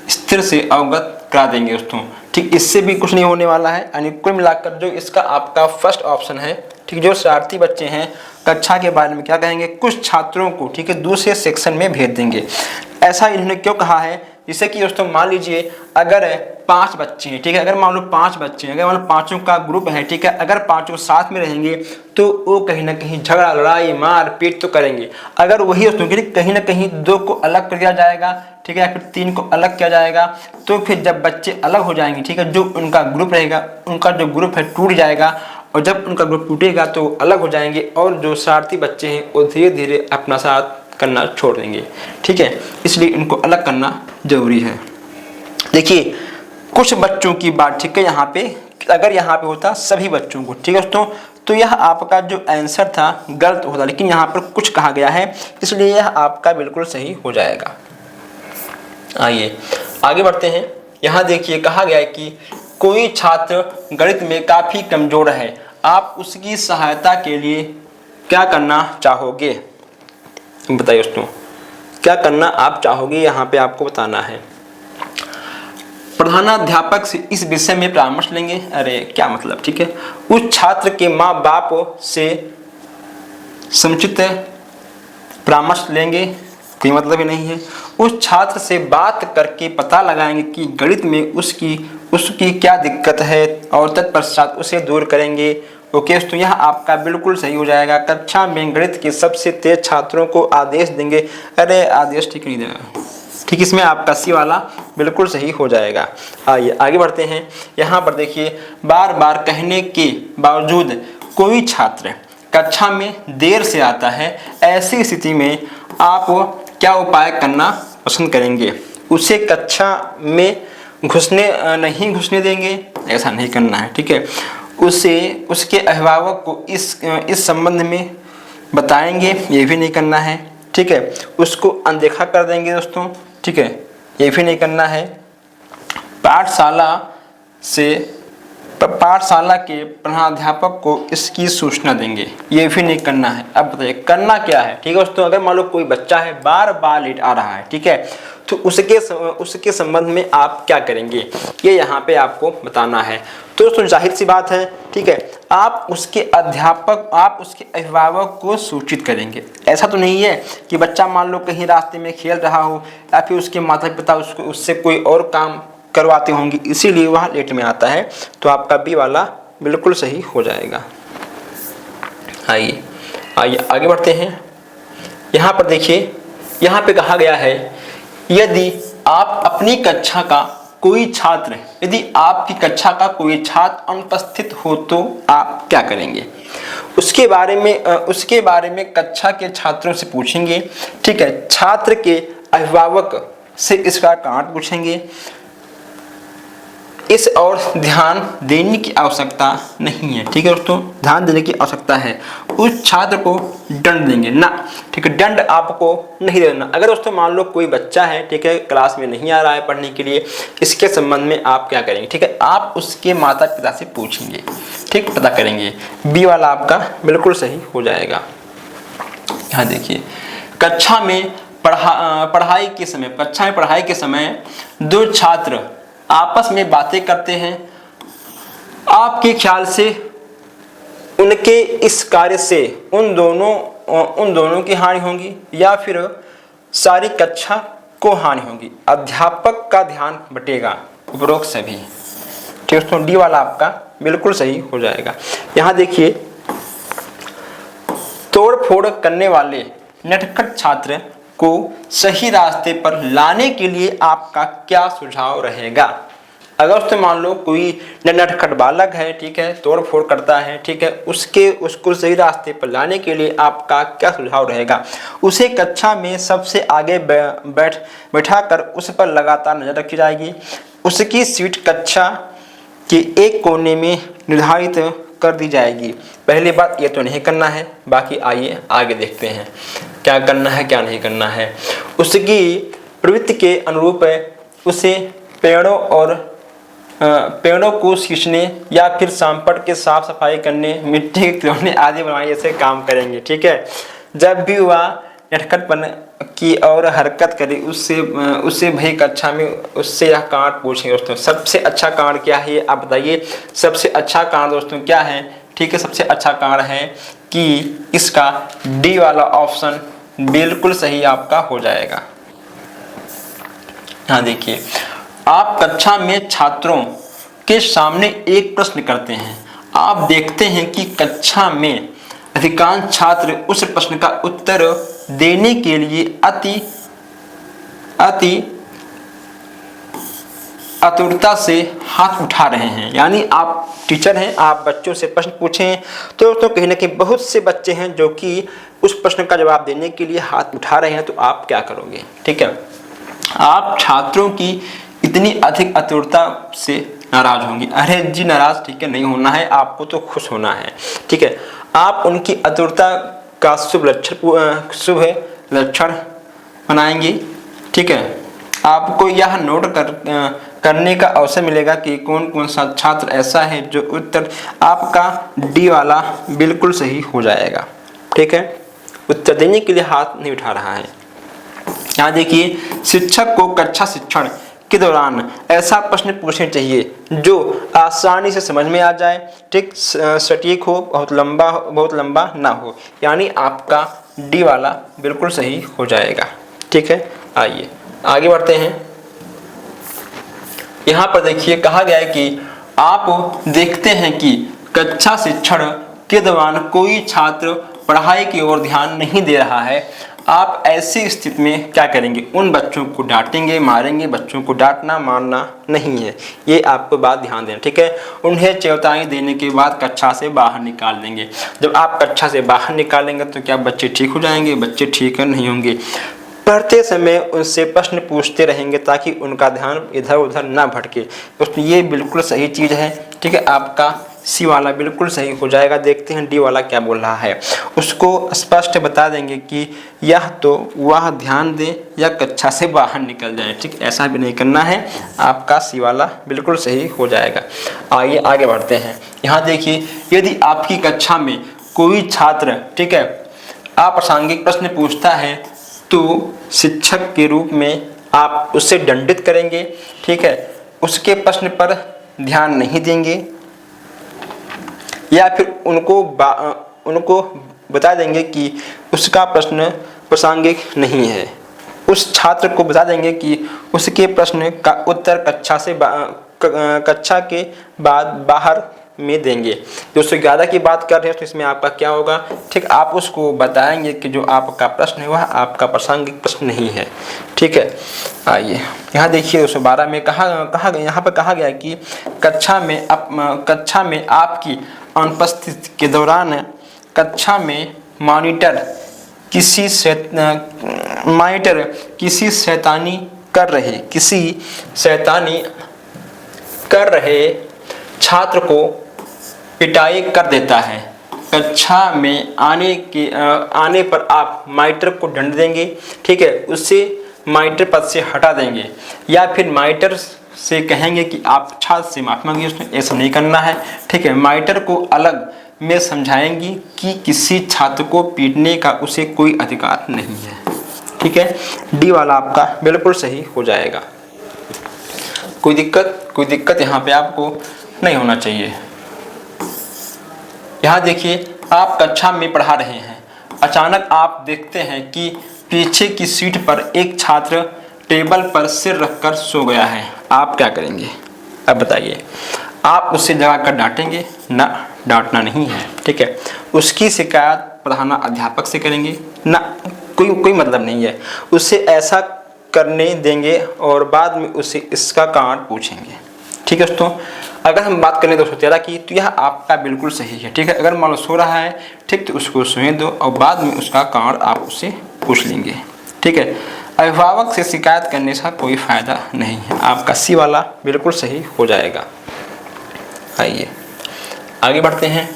स्थिर से अवगत करा देंगे दोस्तों, ठीक, इससे भी कुछ नहीं होने वाला है। यानी कुल मिलाकर जो इसका आपका फर्स्ट ऑप्शन है, ठीक, जो शरारती बच्चे हैं कक्षा के बारे में क्या कहेंगे? कुछ छात्रों को, ठीक है, दूसरे सेक्शन में भेज देंगे। ऐसा इन्होंने क्यों कहा है? जैसे कि दोस्तों मान लीजिए अगर 5 बच्चे हैं, ठीक है, अगर मान लो 5 बच्चे हैं, अगर मान लो पांचों का ग्रुप है, ठीक है, अगर पांचों साथ में रहेंगे तो वो कहीं ना कहीं झगड़ा, लड़ाई, मार पीट तो करेंगे। अगर वही दोस्तों कहीं ना कहीं 2 को अलग कर दिया जाएगा, ठीक है, या फिर 3 को अलग किया जाएगा, तो फिर जब बच्चे अलग हो जाएंगे, ठीक है, जो उनका ग्रुप रहेगा, उनका जो ग्रुप है टूट जाएगा, और जब उनका ग्रुप टूटेगा तो अलग हो जाएंगे, और जो शरारती बच्चे हैं वो धीरे धीरे अपना साथ करना छोड़ देंगे, ठीक है। इसलिए इनको अलग करना जरूरी है। देखिए, कुछ बच्चों की बात, ठीक है, यहाँ पे अगर यहाँ पे होता सभी बच्चों को, ठीक है दोस्तों, तो यह आपका जो आंसर था गलत होता, लेकिन यहाँ पर कुछ कहा गया है, इसलिए यह आपका बिल्कुल सही हो जाएगा। आइए आगे बढ़ते हैं। यहाँ देखिए, कहा गया है कि कोई छात्र गणित में काफी कमजोर है, आप उसकी सहायता के लिए क्या करना चाहोगे? बताइए दोस्तों, क्या करना आप चाहोगे? यहाँ पे आपको बताना है। प्रधानाध्यापक से इस विषय में परामर्श लेंगे। अरे क्या मतलब, ठीक है, उस छात्र के माँ बाप से समुचित परामर्श लेंगे, कोई मतलब ही नहीं है। उस छात्र से बात करके पता लगाएंगे कि गणित में उसकी क्या दिक्कत है और तत्पश्चात उसे दूर करेंगे। ओके तो यह आपका बिल्कुल सही हो जाएगा। कक्षा में गणित के सबसे तेज छात्रों को आदेश देंगे, अरे आदेश ठीक नहीं देना, ठीक, इसमें आपका सी वाला बिल्कुल सही हो जाएगा। आइए आगे बढ़ते हैं। यहाँ पर देखिए, बार बार कहने के बावजूद कोई छात्र कक्षा में देर से आता है, ऐसी स्थिति में आप क्या उपाय करना पसंद करेंगे? उसे कक्षा में नहीं घुसने देंगे, ऐसा नहीं करना है, ठीक है। उसके अभिभावक को इस संबंध में बताएंगे, ये भी नहीं करना है, ठीक है। उसको अनदेखा कर देंगे दोस्तों, ठीक है, ये भी नहीं करना है। पाठशाला के प्रधानाध्यापक को इसकी सूचना देंगे, ये भी नहीं करना है। अब बताइए करना क्या है, ठीक है दोस्तों। अगर मान लो कोई बच्चा है बार बार लेट आ रहा है, ठीक है, तो उसके संबंध में आप क्या करेंगे, ये यहाँ पे आपको बताना है। तो दोस्तों जाहिर सी बात है, ठीक है, आप उसके अभिभावक को सूचित करेंगे। ऐसा तो नहीं है कि बच्चा मान लो कहीं रास्ते में खेल रहा हो या फिर उसके माता पिता उससे कोई और काम करवाते होंगे, इसीलिए वह लेट में आता है। तो आपका बी वाला बिल्कुल सही हो जाएगा। आइए आगे बढ़ते हैं। यहाँ पर देखिए, यहाँ पे कहा गया है, यदि आपकी कक्षा का कोई छात्र अनुपस्थित हो तो आप क्या करेंगे? उसके बारे में कक्षा के छात्रों से पूछेंगे, ठीक है। छात्र के अभिभावक से इसका कारण पूछेंगे। इस और ध्यान देने की आवश्यकता नहीं है, ठीक है दोस्तों, ध्यान देने की आवश्यकता है। उस छात्र को दंड देंगे ना, ठीक है, दंड आपको नहीं देना। अगर दोस्तों मान लो कोई बच्चा है, ठीक है, क्लास में नहीं आ रहा है पढ़ने के लिए, इसके संबंध में आप क्या करेंगे, ठीक है, आप उसके माता पिता से पूछेंगे, ठीक, पता करेंगे। बी वाला आपका बिल्कुल सही हो जाएगा। यहाँ देखिए, कक्षा में पढ़ाई के समय दो छात्र आपस में बातें करते हैं, आपके ख्याल से उनके इस कार्य से उन दोनों की हानि होगी या फिर सारी कक्षा को हानि होगी? अध्यापक का ध्यान बटेगा, उपरोक्त सभी, ठीक है। तो डी वाला आपका बिल्कुल सही हो जाएगा। यहाँ देखिए, तोड़ फोड़ करने वाले नटखट छात्र को सही रास्ते पर लाने के लिए आपका क्या सुझाव रहेगा? अगर तो मान लो कोई नटखट बालक है, ठीक है, तोड़ फोड़ करता है, ठीक है, उसको सही रास्ते पर लाने के लिए आपका क्या सुझाव रहेगा? उसे कक्षा में सबसे आगे बैठाकर उस पर लगातार नजर रखी जाएगी। उसकी सीट कक्षा के एक कोने में निर्धारित कर दी जाएगी। पहली बात ये तो नहीं करना है, बाकी आइए आगे देखते हैं क्या करना है क्या नहीं करना है। उसकी प्रवृत्ति के अनुरूप उसे पेड़ों को सींचने या फिर सांपट के साफ सफाई करने, मिट्टी के खिलौने आदि बनाने जैसे काम करेंगे, ठीक है। जब भी वह नटखटपन की और हरकत करे, उससे भाई कक्षा में उससे यह कारण पूछेंगे दोस्तों। सबसे अच्छा कारण क्या है ये आप बताइए? सबसे अच्छा कारण दोस्तों क्या है, ठीक है, सबसे अच्छा कारण है कि इसका डी वाला ऑप्शन बिल्कुल सही आपका हो जाएगा। हाँ देखिए, आप कक्षा में छात्रों के सामने एक प्रश्न करते हैं। आप देखते हैं कि कक्षा में अधिकांश छात्र उस प्रश्न का उत्तर देने के लिए अति आतुरता से हाथ उठा रहे हैं। यानी आप टीचर हैं, आप बच्चों से प्रश्न पूछें तो दोस्तों कहीं ना कहीं बहुत से बच्चे हैं जो कि उस प्रश्न का जवाब देने के लिए हाथ उठा रहे हैं, तो आप क्या करोगे? ठीक है, आप छात्रों की इतनी अधिक आतुरता से नाराज होंगे। अरे जी नाराज, ठीक है, नहीं होना है, आपको तो खुश होना है, ठीक है। आप उनकी आतुरता का शुभ लक्षण बनाएंगे, ठीक है। आपको यह नोट करने का अवसर मिलेगा कि कौन कौन सा छात्र ऐसा है जो उत्तर, आपका डी वाला बिल्कुल सही हो जाएगा, ठीक है। उत्तर देने के लिए हाथ नहीं उठा रहा है। यहाँ देखिए, शिक्षक को कक्षा शिक्षण के दौरान ऐसा प्रश्न पूछने चाहिए जो आसानी से समझ में आ जाए, ठीक, सटीक हो, बहुत लंबा ना हो। यानी आपका डी वाला बिल्कुल सही हो जाएगा, ठीक है। आइए आगे बढ़ते हैं। यहाँ पर देखिए, कहा गया है कि आप देखते हैं कि कक्षा शिक्षण के दौरान कोई छात्र पढ़ाई की ओर ध्यान नहीं दे रहा है, आप ऐसी स्थिति में क्या करेंगे? उन बच्चों को डांटेंगे, मारेंगे? बच्चों को डांटना मारना नहीं है, ये आपको बात ध्यान देना, ठीक है। उन्हें चेतावनी देने के बाद कक्षा से बाहर निकाल देंगे। जब आप कक्षा से बाहर निकालेंगे तो क्या बच्चे ठीक हो जाएंगे? बच्चे ठीक नहीं होंगे। पढ़ते समय उनसे प्रश्न पूछते रहेंगे ताकि उनका ध्यान इधर उधर ना भटके। दोस्तों ये बिल्कुल सही चीज़ है, ठीक है। आपका सी वाला बिल्कुल सही हो जाएगा। देखते हैं डी वाला क्या बोल रहा है। उसको स्पष्ट बता देंगे कि यह तो वह ध्यान दे या कक्षा से बाहर निकल जाए, ठीक, ऐसा भी नहीं करना है। आपका सी वाला बिल्कुल सही हो जाएगा। आइए आगे बढ़ते हैं। यहाँ देखिए, यदि आपकी कक्षा में कोई छात्र, ठीक है, अप्रासंगिक प्रश्न पूछता है तो शिक्षक के रूप में आप उससे दंडित करेंगे, ठीक है। उसके प्रश्न पर ध्यान नहीं देंगे या फिर उनको बता देंगे कि उसका प्रश्न प्रासंगिक नहीं है। उस छात्र को बता देंगे कि उसके प्रश्न का उत्तर कक्षा के बाद बाहर में देंगे। 211 की बात कर रहे हैं तो इसमें आपका क्या होगा, ठीक, आप उसको बताएंगे कि जो आपका प्रश्न है वह आपका प्रासंगिक प्रश्न नहीं है, ठीक है। आइए यहाँ देखिए 212 में यहाँ पर कहा गया कि कक्षा में आपकी अनुपस्थिति के दौरान कक्षा में मॉनिटर किसी शैतानी कर रहे छात्र को पिटाई कर देता है। कक्षा में आने पर आप मॉनिटर को दंड देंगे, ठीक है, उससे मॉनिटर पद से हटा देंगे या फिर मॉनिटर से कहेंगे कि आप छात्र से माफी मांगिए, उसने ऐसा नहीं करना है, ठीक है। मॉनिटर को अलग में समझाएंगी कि किसी छात्र को पीटने का उसे कोई अधिकार नहीं है, ठीक है। डी वाला आपका बिल्कुल सही हो जाएगा। कोई दिक्कत यहाँ पे आपको नहीं होना चाहिए। यहाँ देखिए, आप कक्षा में पढ़ा रहे हैं, अचानक आप देखते हैं कि पीछे की सीट पर एक छात्र टेबल पर सिर रखकर सो गया है, आप क्या करेंगे? अब बताइए। आप उससे जगाकर डांटेंगे? ना, डांटना नहीं है, ठीक है। उसकी शिकायत प्रधानाध्यापक से करेंगे? ना, कोई मतलब नहीं है। उससे ऐसा करने देंगे और बाद में उससे इसका कारण पूछेंगे, ठीक है दोस्तों। अगर हम बात करें 213 की तो यह आपका बिल्कुल सही है, ठीक है। अगर मान लो सो रहा है, ठीक, तो उसको सोने दो और बाद में उसका कारण आप उससे पूछ लेंगे, ठीक है। अभिभावक से शिकायत करने का कोई फायदा नहीं है। आपका सी वाला बिल्कुल सही हो जाएगा। आइए आगे बढ़ते हैं।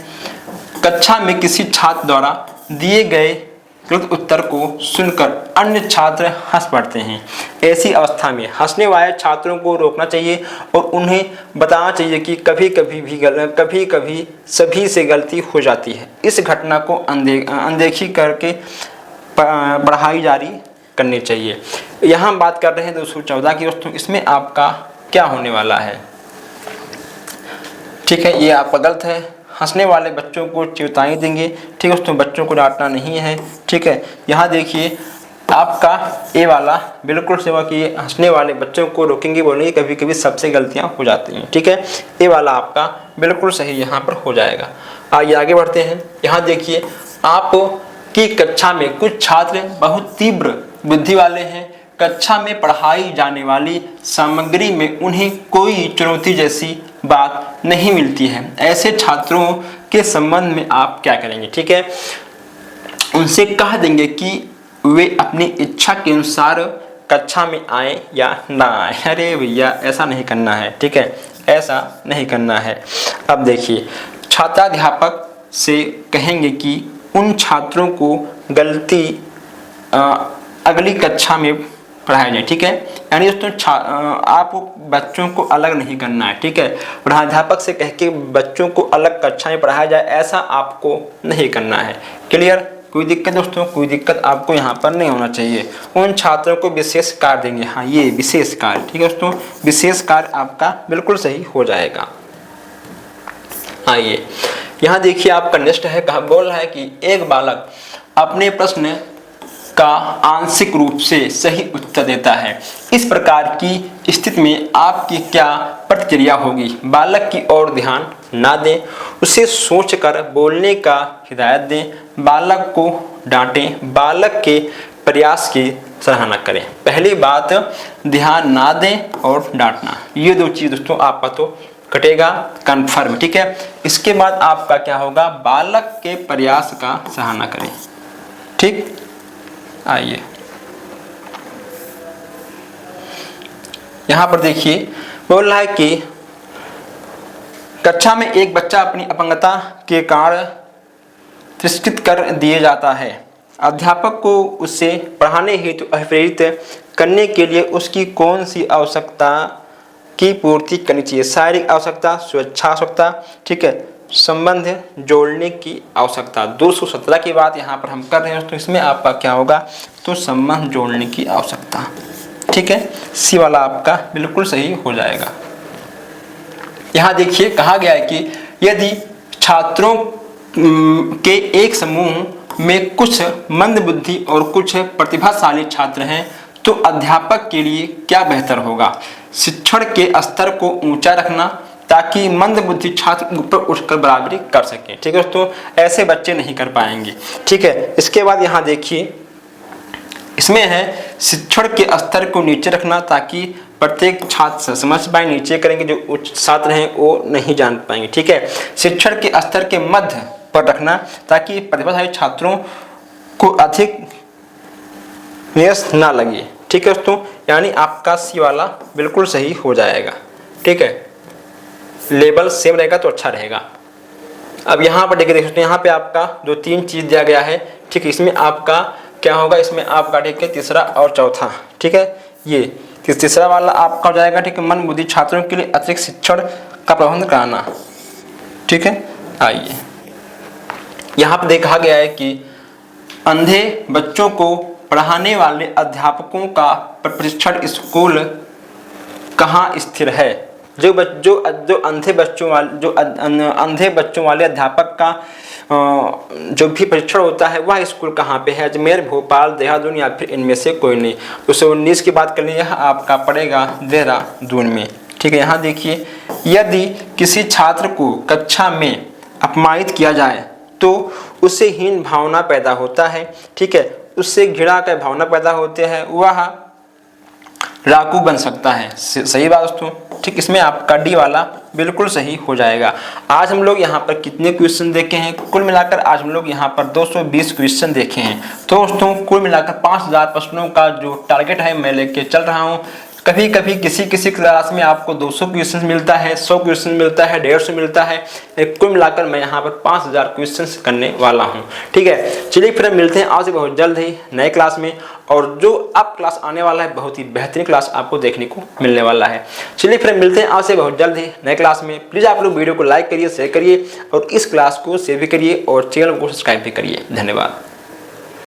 कक्षा में किसी छात्र द्वारा दिए गए गलत उत्तर को सुनकर अन्य छात्र हंस पड़ते हैं। ऐसी अवस्था में हंसने वाले छात्रों को रोकना चाहिए और उन्हें बताना चाहिए कि कभी कभी सभी से गलती हो जाती है। इस घटना को अनदेखी करके पढ़ाई जारी करनी चाहिए। यहाँ बात कर रहे हैं 214 की दोस्तों। इसमें आपका क्या होने वाला है, ठीक है, ये आपका गलत है। हंसने वाले बच्चों को चेतावनी देंगे, ठीक है दोस्तों, बच्चों को डांटना नहीं है, ठीक है। यहाँ देखिए आपका ए वाला बिल्कुल सेवा कि हंसने वाले बच्चों को रोकेंगे, बोलेंगे कभी कभी सबसे गलतियाँ हो जाती हैं, ठीक है। ए वाला आपका बिल्कुल सही यहाँ पर हो जाएगा। आइए आगे बढ़ते हैं। यहाँ देखिए, आपकी कक्षा में कुछ छात्र बहुत तीव्र बुद्धि वाले हैं। कक्षा में पढ़ाई जाने वाली सामग्री में उन्हें कोई चुनौती जैसी बात नहीं मिलती है। ऐसे छात्रों के संबंध में आप क्या करेंगे, ठीक है। उनसे कह देंगे कि वे अपनी इच्छा के अनुसार कक्षा में आए या ना आए। अरे भैया ऐसा नहीं करना है, ठीक है, ऐसा नहीं करना है। अब देखिए, छात्राध्यापक से कहेंगे कि उन छात्रों को गलती अगली कक्षा में पढ़ाया जाए, ठीक है। यानी दोस्तों आप बच्चों को अलग नहीं करना है, ठीक है। प्रधानाध्यापक से कह के बच्चों को अलग कक्षा में पढ़ाया जाए, ऐसा आपको नहीं करना है। क्लियर? कोई दिक्कत दोस्तों? कोई दिक्कत आपको यहाँ पर नहीं होना चाहिए। उन छात्रों को विशेष कार्य देंगे, हाँ ये विशेष कार्य, ठीक है दोस्तों, विशेष कार्य आपका बिल्कुल सही हो जाएगा। आइए यहाँ देखिए, आपका नेक्स्ट है, कहा बोल रहा है कि एक बालक अपने प्रश्न का आंशिक रूप से सही उत्तर देता है। इस प्रकार की स्थिति में आपकी क्या प्रतिक्रिया होगी? बालक की ओर ध्यान ना दें, उसे सोचकर बोलने का हिदायत दें, बालक को डांटें, बालक के प्रयास की सराहना करें। पहली बात ध्यान ना दें और डांटना, ये दो चीज दोस्तों आपका तो कटेगा कन्फर्म, ठीक है। इसके बाद आपका क्या होगा, बालक के प्रयास का सराहना करें, ठीक। आइए यहां पर देखिए, बोल रहा है कि कक्षा में एक बच्चा अपनी अपंगता के कारण तिरस्कृत कर दिया जाता है। अध्यापक को उसे पढ़ाने हेतु प्रेरित करने के लिए उसकी कौन सी आवश्यकता की पूर्ति करनी चाहिए। शारीरिक आवश्यकता, सुरक्षा आवश्यकता, ठीक है, संबंध जोड़ने की आवश्यकता। 217 की बात यहाँ पर हम कर रहे हैं, तो इसमें आपका क्या होगा, तो संबंध जोड़ने की आवश्यकता, ठीक है। सी वाला आपका बिल्कुल सही हो जाएगा। यहाँ देखिए कहा गया है कि यदि छात्रों के एक समूह में कुछ मंदबुद्धि और कुछ प्रतिभाशाली छात्र हैं तो अध्यापक के लिए क्या बेहतर होगा। शिक्षण के स्तर को ऊंचा रखना ताकि मंदबुद्धि छात्र ऊपर उठकर बराबरी कर सकें, ठीक है दोस्तों। ऐसे बच्चे नहीं कर पाएंगे, ठीक है। इसके बाद यहाँ देखिए, इसमें है शिक्षण के स्तर को नीचे रखना ताकि प्रत्येक छात्र समझ पाए, नीचे करेंगे जो उच्च छात्र हैं वो नहीं जान पाएंगे, ठीक है। शिक्षण के स्तर के मध्य पर रखना ताकि प्रतिभाशाली छात्रों को अधिक नियस ना लगे, ठीक है दोस्तों। यानी आपका सी वाला बिल्कुल सही हो जाएगा, ठीक है। लेवल सेम रहेगा तो अच्छा रहेगा। अब यहाँ पर देख सकते हैं, यहाँ पे आपका 2-3 चीज दिया गया है, ठीक है। इसमें आपका क्या होगा, इसमें आपका ठीक है तीसरा और चौथा, ठीक है। ये तीसरा वाला आपका हो जाएगा, ठीक है, मन बुद्धि छात्रों के लिए अतिरिक्त शिक्षण का प्रबंध कराना, ठीक है। आइए यहाँ पर देखा गया है कि अंधे बच्चों को पढ़ाने वाले अध्यापकों का प्रशिक्षण स्कूल कहाँ स्थिर है। जो अंधे बच्चों वाले अध्यापक का जो भी प्रशिक्षण होता है वह स्कूल कहाँ पे है। अजमेर, भोपाल, देहरादून या फिर इनमें से कोई नहीं। 219 की बात कर लीजिए, यह आपका पड़ेगा देहरादून में, ठीक है। यहाँ देखिए, यदि किसी छात्र को कक्षा में अपमानित किया जाए तो उससे हीन भावना पैदा होता है, ठीक है, उससे घृणा का भावना पैदा होते हैं, वह डाकू बन सकता है। सही बात दोस्तों, ठीक। इसमें आपका डी वाला बिल्कुल सही हो जाएगा। आज हम लोग यहाँ पर कितने क्वेश्चन देखे हैं, कुल मिलाकर आज हम लोग यहाँ पर 220 क्वेश्चन देखे हैं। तो दोस्तों कुल मिलाकर 5000 प्रश्नों का जो टारगेट है मैं लेके चल रहा हूँ। कभी कभी किसी क्लास में आपको 200 क्वेश्चन मिलता है, 100 क्वेश्चन मिलता है, 150 मिलता है। कुल मिलाकर मैं यहाँ पर 5000 क्वेश्चन करने वाला हूँ, ठीक है। चलिए फिर मिलते हैं आपसे बहुत जल्द ही नए क्लास में, और जो अब क्लास आने वाला है बहुत ही बेहतरीन क्लास आपको देखने को मिलने वाला है। चलिए फिर मिलते हैं आपसे बहुत जल्द ही नए क्लास में। प्लीज़ आप लोग वीडियो को लाइक करिए, शेयर करिए और इस क्लास को सेव भी करिए और चैनल को सब्सक्राइब भी करिए। धन्यवाद।